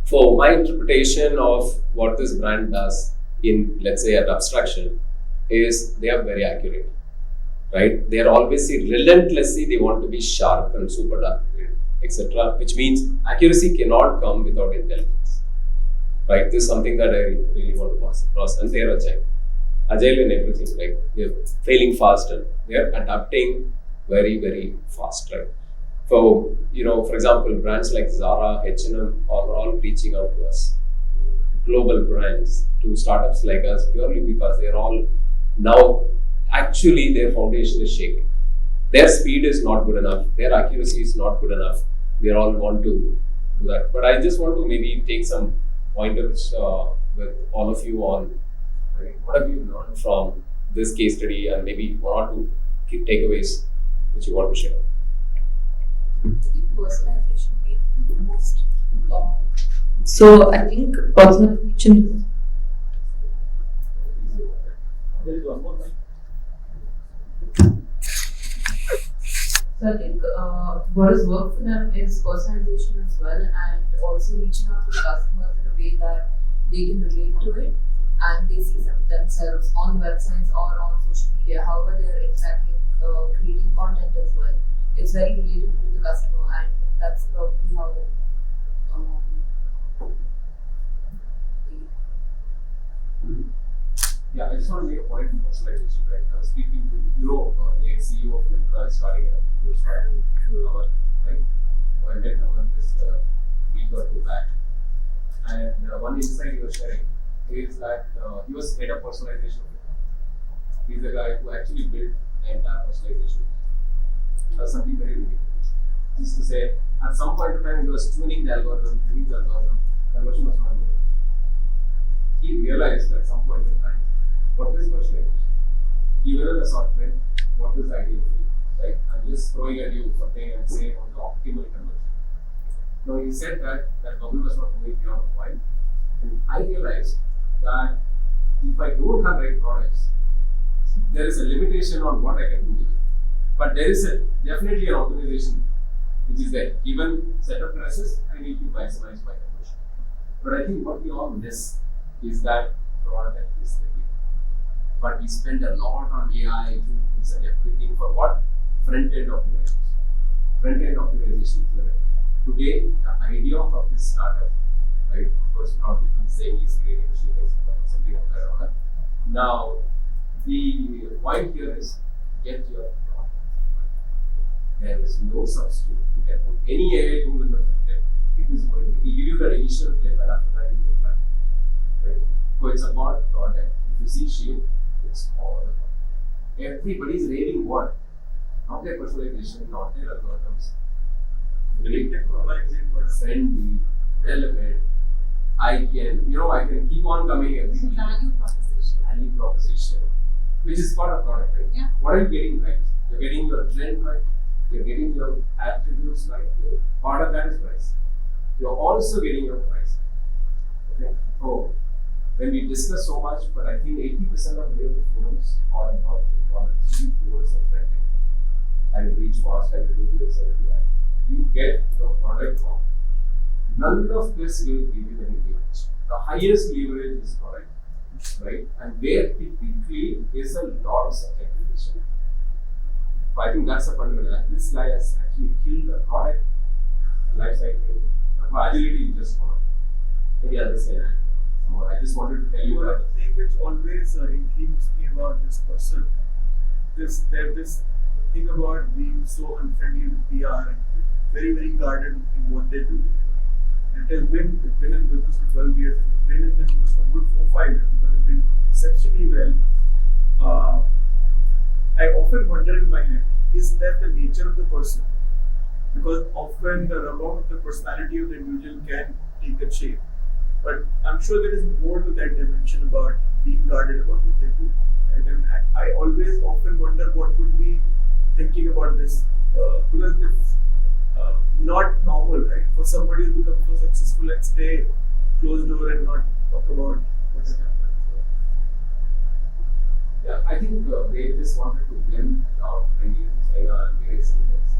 for my interpretation of what this brand does in, let's say, an abstraction, is they are very accurate, right? They are always relentlessly, they want to be sharp and super accurate, etc. Which means accuracy cannot come without intelligence, right? This is something that I really want to pass across. And they are agile in everything, right? They're failing fast and they're adapting very, very fast, right? So, for example, brands like Zara, H&M are all reaching out to us. Global brands to startups like us, purely because they're all now, actually their foundation is shaking. Their speed is not good enough. Their accuracy is not good enough. They all want to do that. But I just want to maybe take some pointers with all of you on what have you learned from this case study, and maybe one or two key takeaways which you want to share. Personalization made the most. So I think personalization. There is one more thing. So I think what has worked for them is personalization as well, and also reaching out to the customers in a way that they can relate to it and they see themselves on the websites or on social media, however they are interacting, creating content as well. It's very relatable to the customer, and that's probably how Yeah, I just want to make a point on personalization, right? I was speaking to the CEO of Myntra starting a new startup, right? So I met him just a week or two back. And one insight he was sharing is that he was head of personalization. He's the guy who actually built the entire personalization. That's something very unique. Just to say, at some point in time, he was tuning the algorithm, conversion was not moving. He realized at some point in time, what is personalization? Given an assortment, what is ideal for you, right? I'm just throwing at you something and saying what is the optimal conversion. Now, he said that bubble was not moving beyond the point. And I realized that if I don't have right products, there is a limitation on what I can do with it. But there is definitely an optimization which is there. Given set of prices, I need to maximize my conversion. But I think what we all miss is that product is the key. But we spend a lot on AI tools and everything for what? Front-end optimization. Front-end optimization is limited. Today, the idea of this startup, right? Of course, not people saying he's creating machine learning or something of that order. Now, the point here is get your product. There is no substitute. You can put any AI tool in the front end. It is going to give you the initial play, but after that, you will fly. Right? So it's about product. If you see shape, it's all about. Everybody's raving what? Not their personalization, not their algorithms. Great technology, friendly, relevant. I can keep on coming every week. Value proposition, which is part of product, right? Yeah. What are you getting right? You're getting your trend right. You're getting your attributes right. Part of that is price. You're also getting your price. Okay. So when we discuss so much, but I think 80% of real forums are about technology towards the front end. I will reach fast, I will do this, I will do that. You get your product wrong. none of this will give you any leverage. The highest leverage is product, right? And there typically is a lot of subjectivity. So I think that's a fundamental. This guy has actually killed the product life cycle. For agility, you just want maybe others can add more. I just wanted to tell you that. The thing which always intrigues me about this person is there's this thing about being so unfriendly with PR and very, very guarded in what they do. It has been in business for 12 years and it's been in the news for good 4-5 years because it's been exceptionally well. I often wonder in my head, is that the nature of the person? Because often the rub of the personality of the individual can take a shape. But I'm sure there is more to that dimension about being guarded about what they do. Right? And I always often wonder what could be thinking about this because it's not normal, right? For somebody to become so successful and stay closed door and not talk about what has happened. Yeah, I think they just wanted to blend out bringing in China and various elements.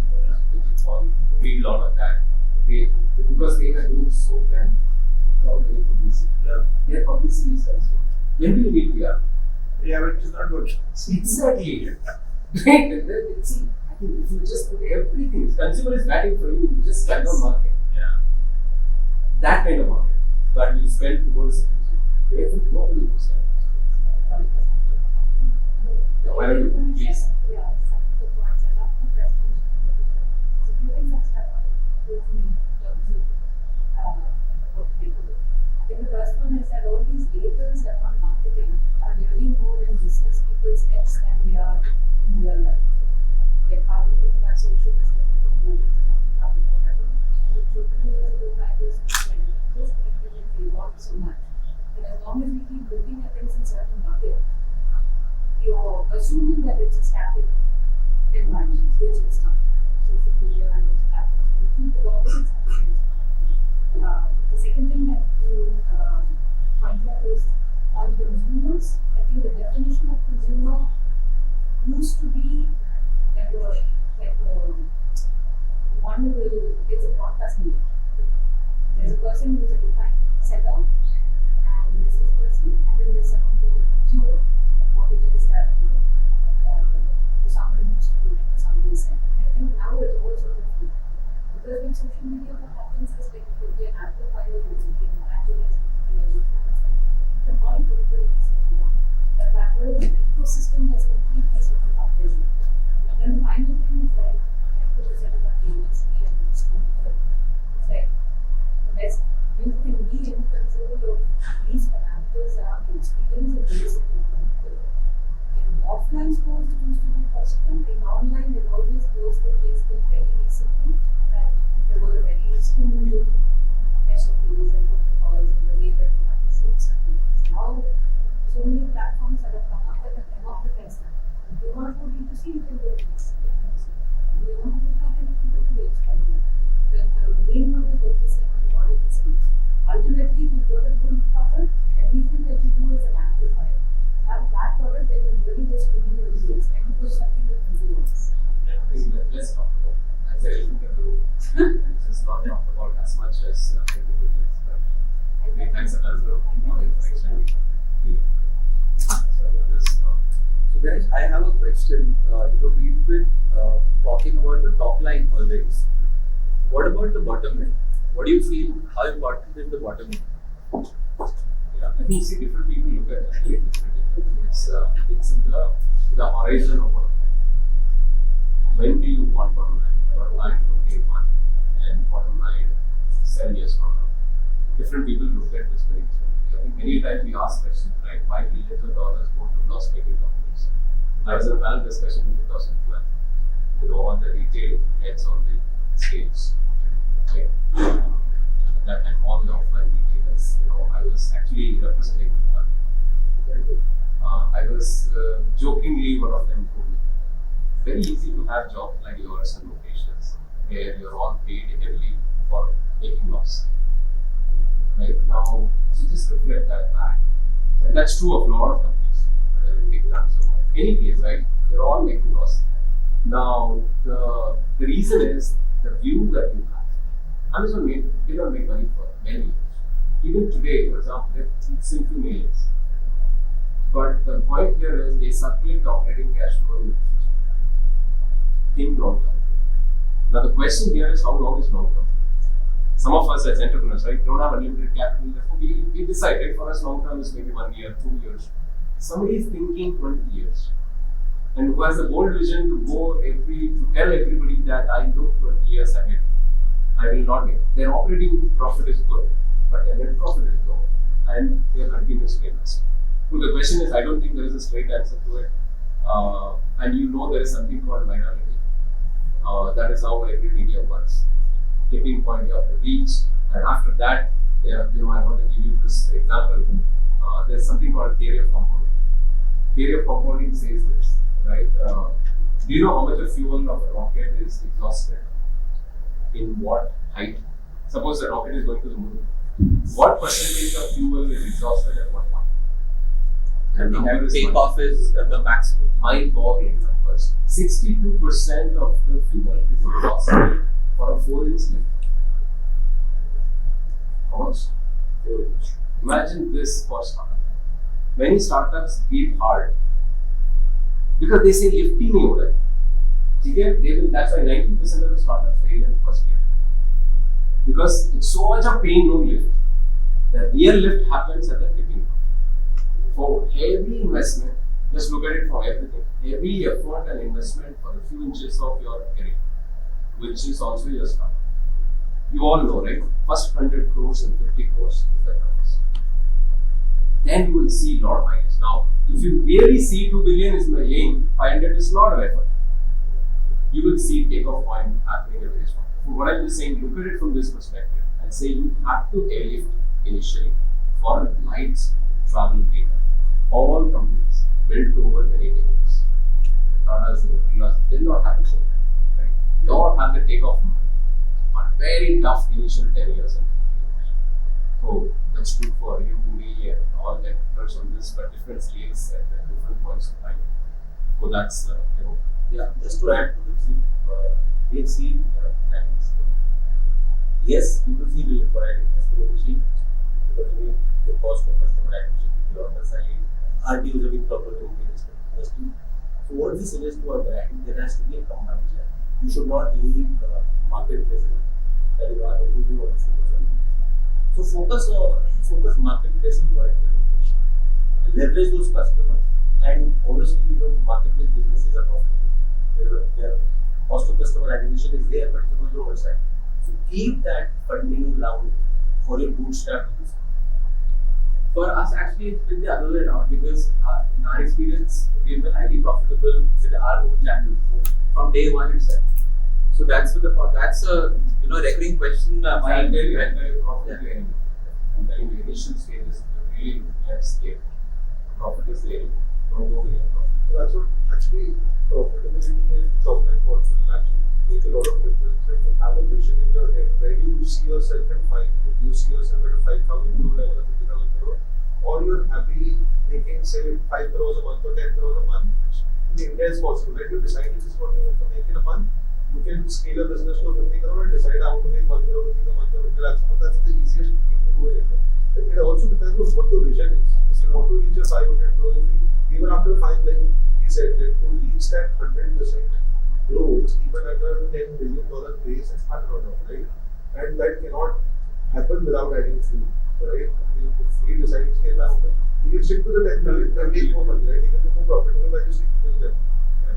Read a lot of that. Because they were doing so well without any publicity. Yeah. Their publicity is also. When do you need PR? Yeah, but it's not working. Exactly. See, I think if you just put everything, consumer is batting for you, you just cannot market. Yeah. That kind of market. But you spend towards the consumer. Therefore, nobody knows that. Yeah, why don't you please? Yeah, some of the points. I love the questions. So, few things that stuck out with me in terms of what people do. I think the first one is that all these labels around marketing are really more in business people's heads than they are in real life. Like how we think about social is different from movies and public whatever. And so 2 years ago, 5 years ago, just connected we evolved so much. And as long as we keep looking at things in certain buckets, you're assuming that it's a static environment, which is not. Social media and those platforms can keep evolving. The second thing that you pointed out is on consumers. I think the definition of consumer used to be like one will, it's a broadcast media. There's a person who's a defined seller and a business person, and then there's someone who's a consumer. What it is that someone used to do it for somebody said. And I think now it's also different. Because with social media, what happens is like it could be an amplifier, it could be an evangelist, it could be everything. It's like you can call it whatever it is that you want. But that whole ecosystem has completely sort of updated. And then the final thing is like, like what you said about the industry and the school, it's like the best you can be in control of these parameters around the experience and ways that you can do it. In offline stores, it used to be possible. In online, it always was the case till very recently that there were very stringent SOPs and protocols and the way that you have to shoot certain things. Now, so many platforms that have come up that have democratized that. If you want to go D2C, you can go D2C. If you want to do that, then you can go to the experiment. But the main one is what you said on quality speed. Ultimately, if you've got a good product, everything that you do is an amplifier. Have that product, then you're really just bringing your deals and you put something that nobody wants. Yeah, I think let's talk about that's a little bit of it's just not talked about as much as technical deals. Okay, thanks a lot. So guys, I have a question. We've been talking about the top line always. What about the bottom line? What do you feel? How important is the bottom line? Yeah, I think see different people look at it differently. It's in the horizon of bottom line. When do you want bottom line? Bottom line from day one and bottom line 7 years from now. Different people look at this very differently. I think many times we ask questions, right? Why billions of dollars go to loss-making companies? I was in a panel discussion in 2012 with all the retail heads on the stage. Right? At that time, all the offline retailers, I was actually representing them. I was jokingly, one of them told me, very easy to have jobs like yours and locations where you're all paid heavily for making loss. Right now, so just reflect that back. And that's true of a lot of companies, whether it take time or any place, right? They're all making loss. Now, the reason is the view that you have. Amazon did not make money for many years. Even today, for example, it's in few millions. But the point here is they circulate operating cash flow in the future. Think long term. Now the question here is how long is long term? Some of us as entrepreneurs, right, don't have unlimited capital, therefore we decide, right, for us long term is maybe 1 year, 2 years. Somebody is thinking 20 years. And who has the bold vision to tell everybody that I look 20 years ahead. I will not make. Their operating profit is good, but their net profit is low, and they are continuously investing. So the question is, I don't think there is a straight answer to it. And you know there is something called virality. That is how every media works. Tipping point you have to reach, and after that, I want to give you this example. There's something called theory of compounding. Theory of compounding says this, right? Do you know how much of fuel of a rocket is exhausted? In what height? Suppose the rocket is going to the moon. What percentage of fuel is exhausted at what point? And the takeoff is the maximum. Mind-boggling numbers. 62% of the fuel is exhausted for a 4-inch lift. How much? 4-inch. Imagine this for startup. Many startups give hard because they say lifting नहीं हो रहा है. That's why 90% of the startups fail in the first year. Because it's so much of pain, no lift. The real lift happens at the tipping point. For heavy investment, just look at it for everything. Heavy effort and investment for a few inches of your career, which is also your startup. You all know, right? First 100 crores and 50 crores is the numbers. Then you will see a lot of mileage. Now, if you really see 2 billion is my aim, 500 is a lot of effort. You will see takeoff point happening every time. So what I'm just saying, look at it from this perspective and say you have to airlift initially for lights travel data. All companies built over many decades. Tatas and the Birlas did not have to go, right? They all have the takeoff moment on very tough initial 10 years and 15 years. So that's true for you, me, and all the entrepreneurs on this, but different scales at different points of time. So that's Yeah, just to add to this, we see plans. Yes, people see the required investment because the cost of customer acquisition will be on the side. RT is a big problem in the industry. So what we suggest to our brand, there has to be a combined plan. You should not leave market presence. That is why I would want to focus on. So focus market presence for experimentation. Leverage those customers, and obviously marketplace businesses are profitable. Their cost of customer acquisition is there, but it's on the lower side. So keep that funding round for your bootstrap use. For us, actually, it's been the other way around because in our experience, we've been highly profitable with our own channel from day one itself. So that's a recurring question. I'll tell you profit is I'm telling you, initial stage is really at scale. Profit is there. Don't go beyond profit. So that's what actually profitability and top line portfolio actually make a lot of difference. Right? To have a vision in your head. Where do you see yourself in 5 years? Do you see yourself at a 5,000 crore level or 50,000 crore? Or you're happy making say 5 crores a month or 10 crores a month? In India is possible, right? You decide this is what you want to make in a month. You can scale a business to 50 crore and decide how to make 1 crore rupees a month or 50 lakhs a month. That's the easiest thing to do in India. It also depends on what the vision is. If you want to reach a 500 crore, even after 5 like he said that to reach that 100% growth, even at a $10 billion base, it's unheard of, right? And that cannot happen without adding fuel, right? I mean, if he decides to scale he can stick to the 10 billion and make more money, right? He can be more profitable by just sticking to them.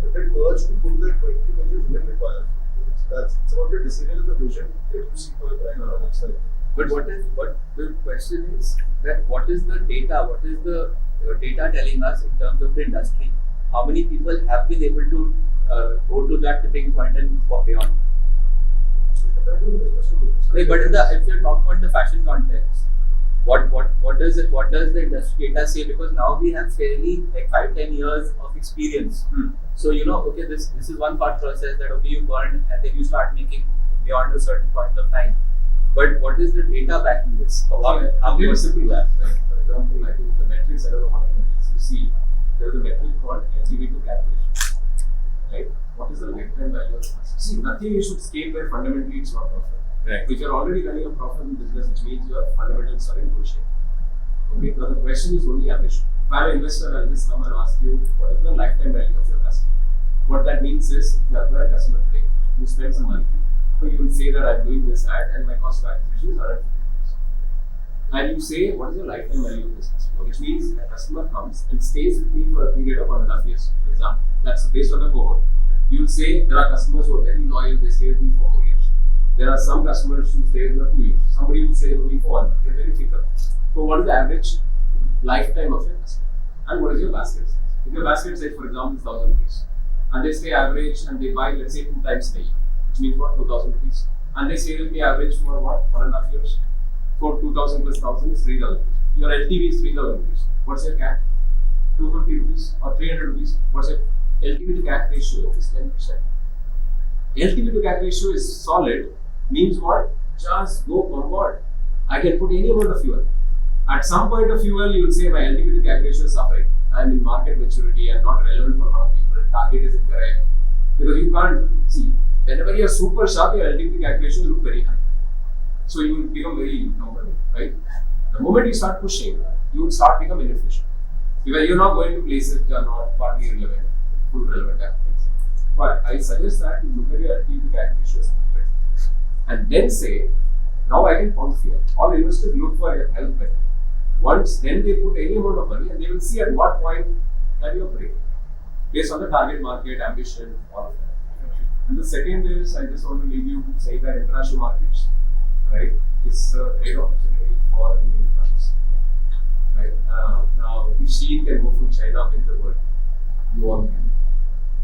But that urge to put that 20 million will require. It's about the decision and the vision that you see for the brand on the website. But what the question is that what is the data? What is the data telling us in terms of the industry? How many people have been able to go to that tipping point and walk beyond? But if you're talking about the fashion context, what does the industry data say? Because now we have fairly like 5-10 years of experience. So okay, this is one thought process that okay you burn and then you start making beyond a certain point of time. But what is the data backing this? I'll give a simple math, right? For example, I think the metrics, I don't know how many metrics you see. There's a metric called LTV to calculation, right? What is the lifetime value of the customer? See, nothing you should scale where fundamentally it's not profit. Right. If you're already running a profitable business, which means your fundamentals are in good shape. Okay. Now the question is only ambition. If I'm an investor, I'll just come and ask you what is the lifetime value of your customer. What that means is, if you acquire a customer today, you spend some money. So you will say that I'm doing this ad and my cost of acquisition is 150 rupees. And you say, what is the lifetime value of this customer? Which means a customer comes and stays with me for a period of 1.5 years, for example. That's based on the cohort. You will say there are customers who are very loyal, they stay with me for 4 years. There are some customers who stay with me for 2 years. Somebody who stays only for 1 year. They're very fickle. So what is the average lifetime of your customer? And what is your basket size? If your basket size, for example, is 1,000 rupees, and they stay average and they buy, let's say, 2 times a year, which means what, 2,000 rupees. And they stay with me average for what, 1.5 years? For 2,000 plus 1,000 is 3,000 rupees. Your LTV is 3,000 rupees. What's your CAC? 250 rupees or 300 rupees. What's your LTV to CAC ratio? Is 10%. LTV to CAC ratio is solid, means what? Just go bombard. I can put any amount of fuel. At some point of fuel, you will say my LTV to CAC ratio is suffering. I'm in market maturity, I'm not relevant for a lot of people, target is incorrect. Because you can't see, whenever you're super sharp, your LTV to CAC ratio will look very high. So you will become very comfortable, right? The moment you start pushing, you will start becoming inefficient. Because you're not going to places which are not partly relevant, full relevant aspects. But I suggest that you look at your LTV to CAC ratio and then say, now I can count fear. All investors look for a health benefit. Once then they put any amount of money and they will see at what point can you break based on the target market, ambition, all of that. And the second is, I just want to leave you saying that international markets, right, is a great opportunity for Indian brands. Right? Now, if Shein can go from China win the world, you all can.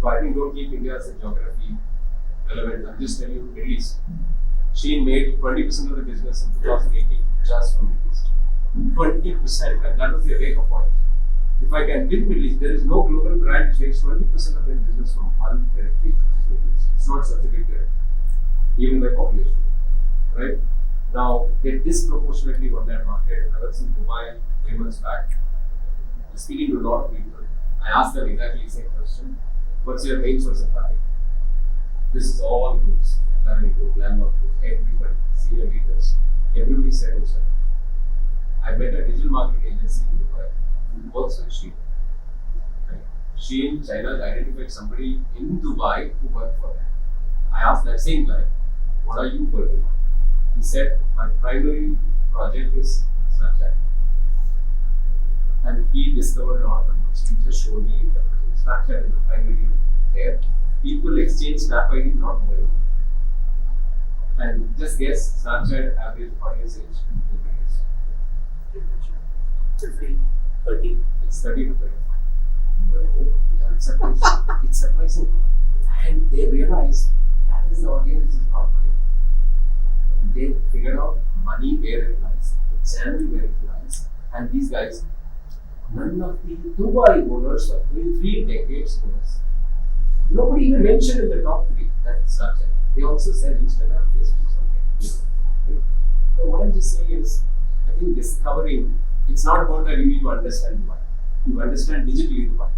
So I think don't keep India as a geography relevant. I'm just telling you Middle East. Shein made 20% of the business in 2018 just from Middle East. 20%, and that was the Eureka point. If I can win Middle East, there is no global brand which makes 20% of their business from one territory, which is Middle East. It's not such a big territory, even by population. Right? Now, they disproportionately won that market. I was in Dubai 3 months back, speaking to a lot of people. I asked them exactly the same question. What's your main source of traffic? This is all groups, Clarity Group, Landmark Group, everybody, senior leaders, everybody said it's right. I met a digital marketing agency in Dubai who works with Shein. Right? Shein, China identified somebody in Dubai who worked for them. I asked that same guy, what are you working on? He said, my primary project is Snapchat. And he discovered a lot of numbers. He just showed me everything. Snapchat is the primary there. People exchange Snap ID not knowing. And just guess, Snapchat average audience age will be 50, 30. It's 30 to 35. Yeah, it's surprising. It's surprising. And they realize that is the audience which is not money. They figured out money where it lies, the channel where it lies, and these guys, none of the Dubai owners were 3 decades owners. Nobody even mentioned in the top 3 that Snapchat. They also said Instagram, Facebook, something. Okay? So what I'm just saying is, I think discovering, it's not about that you need to understand Dubai. You understand digitally Dubai.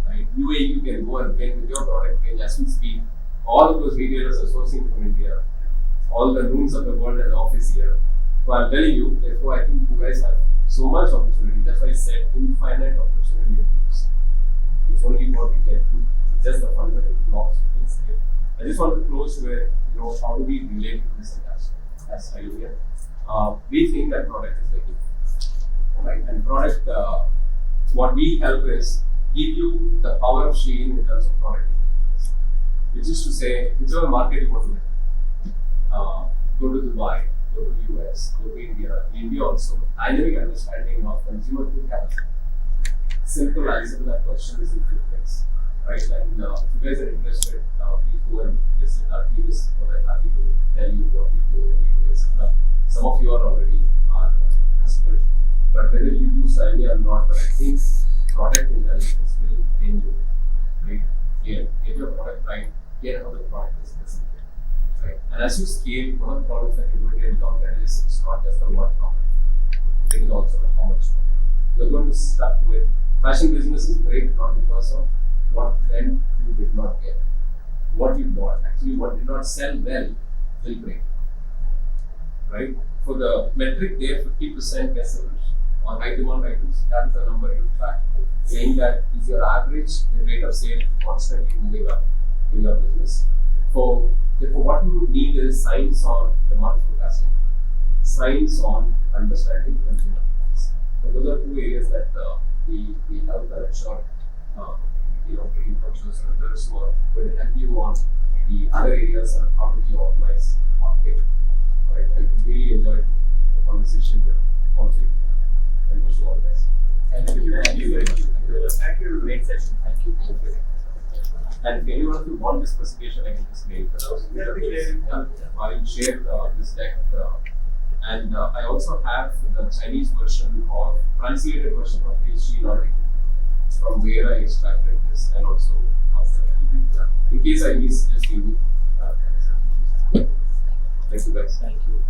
Right? UAE, you can go and get with your product range as we speak. All those retailers are sourcing from India. All the noons of the world has office here. So I'm telling you, therefore I think you guys have so much opportunity. That's why I said infinite opportunity in this. It's only what we can do. It's just the fundamental blocks we can scale. I just want to close with, how do we relate to this industry as idea? We think that product is the key. Right? And product, what we help is give you the power of Shein in terms of product. Which is to say, whichever market you want to live. Go to Dubai, go to US, go to India, India also. Dynamic understanding of consumer good habits. Simple answer to that question is in 2 things. Right? And if you guys are interested, please go and visit our team. Is more than happy to tell you what we do, etc. Some of you are already our customers, but whether you do sign me or not, but I think product intelligence will change you. Right? Get your product right, get how the product is presented. Right? And as you scale, one of the problems that you're going to encounter is it's not just the what problem, it is also the how much problem. You're going to stuck with fashion business is great not because of what trend you did not get, what you bought. Actually, what did not sell well will break. right? For the metric there, 50% best sellers or high demand items, that is the number you track, saying that is your average rate of sale constantly moving up in your business. Therefore, what you would need is science on demand forecasting, science on understanding consumer needs. So those are two areas that we help and ensure GreenHonchos and others who are going to help you on the other areas and how do we optimize marketing. Right? I really enjoyed the conversation with all of you. And wish you all the best. Thank you. Thank you very much. Thank you. Great session. Thank you. And if anyone of you want this presentation, I can just make it. I'll share this deck. And I also have the Chinese version or translated version of the history article from where I extracted this and also in case I miss, just give me. Thank you guys. Thank you.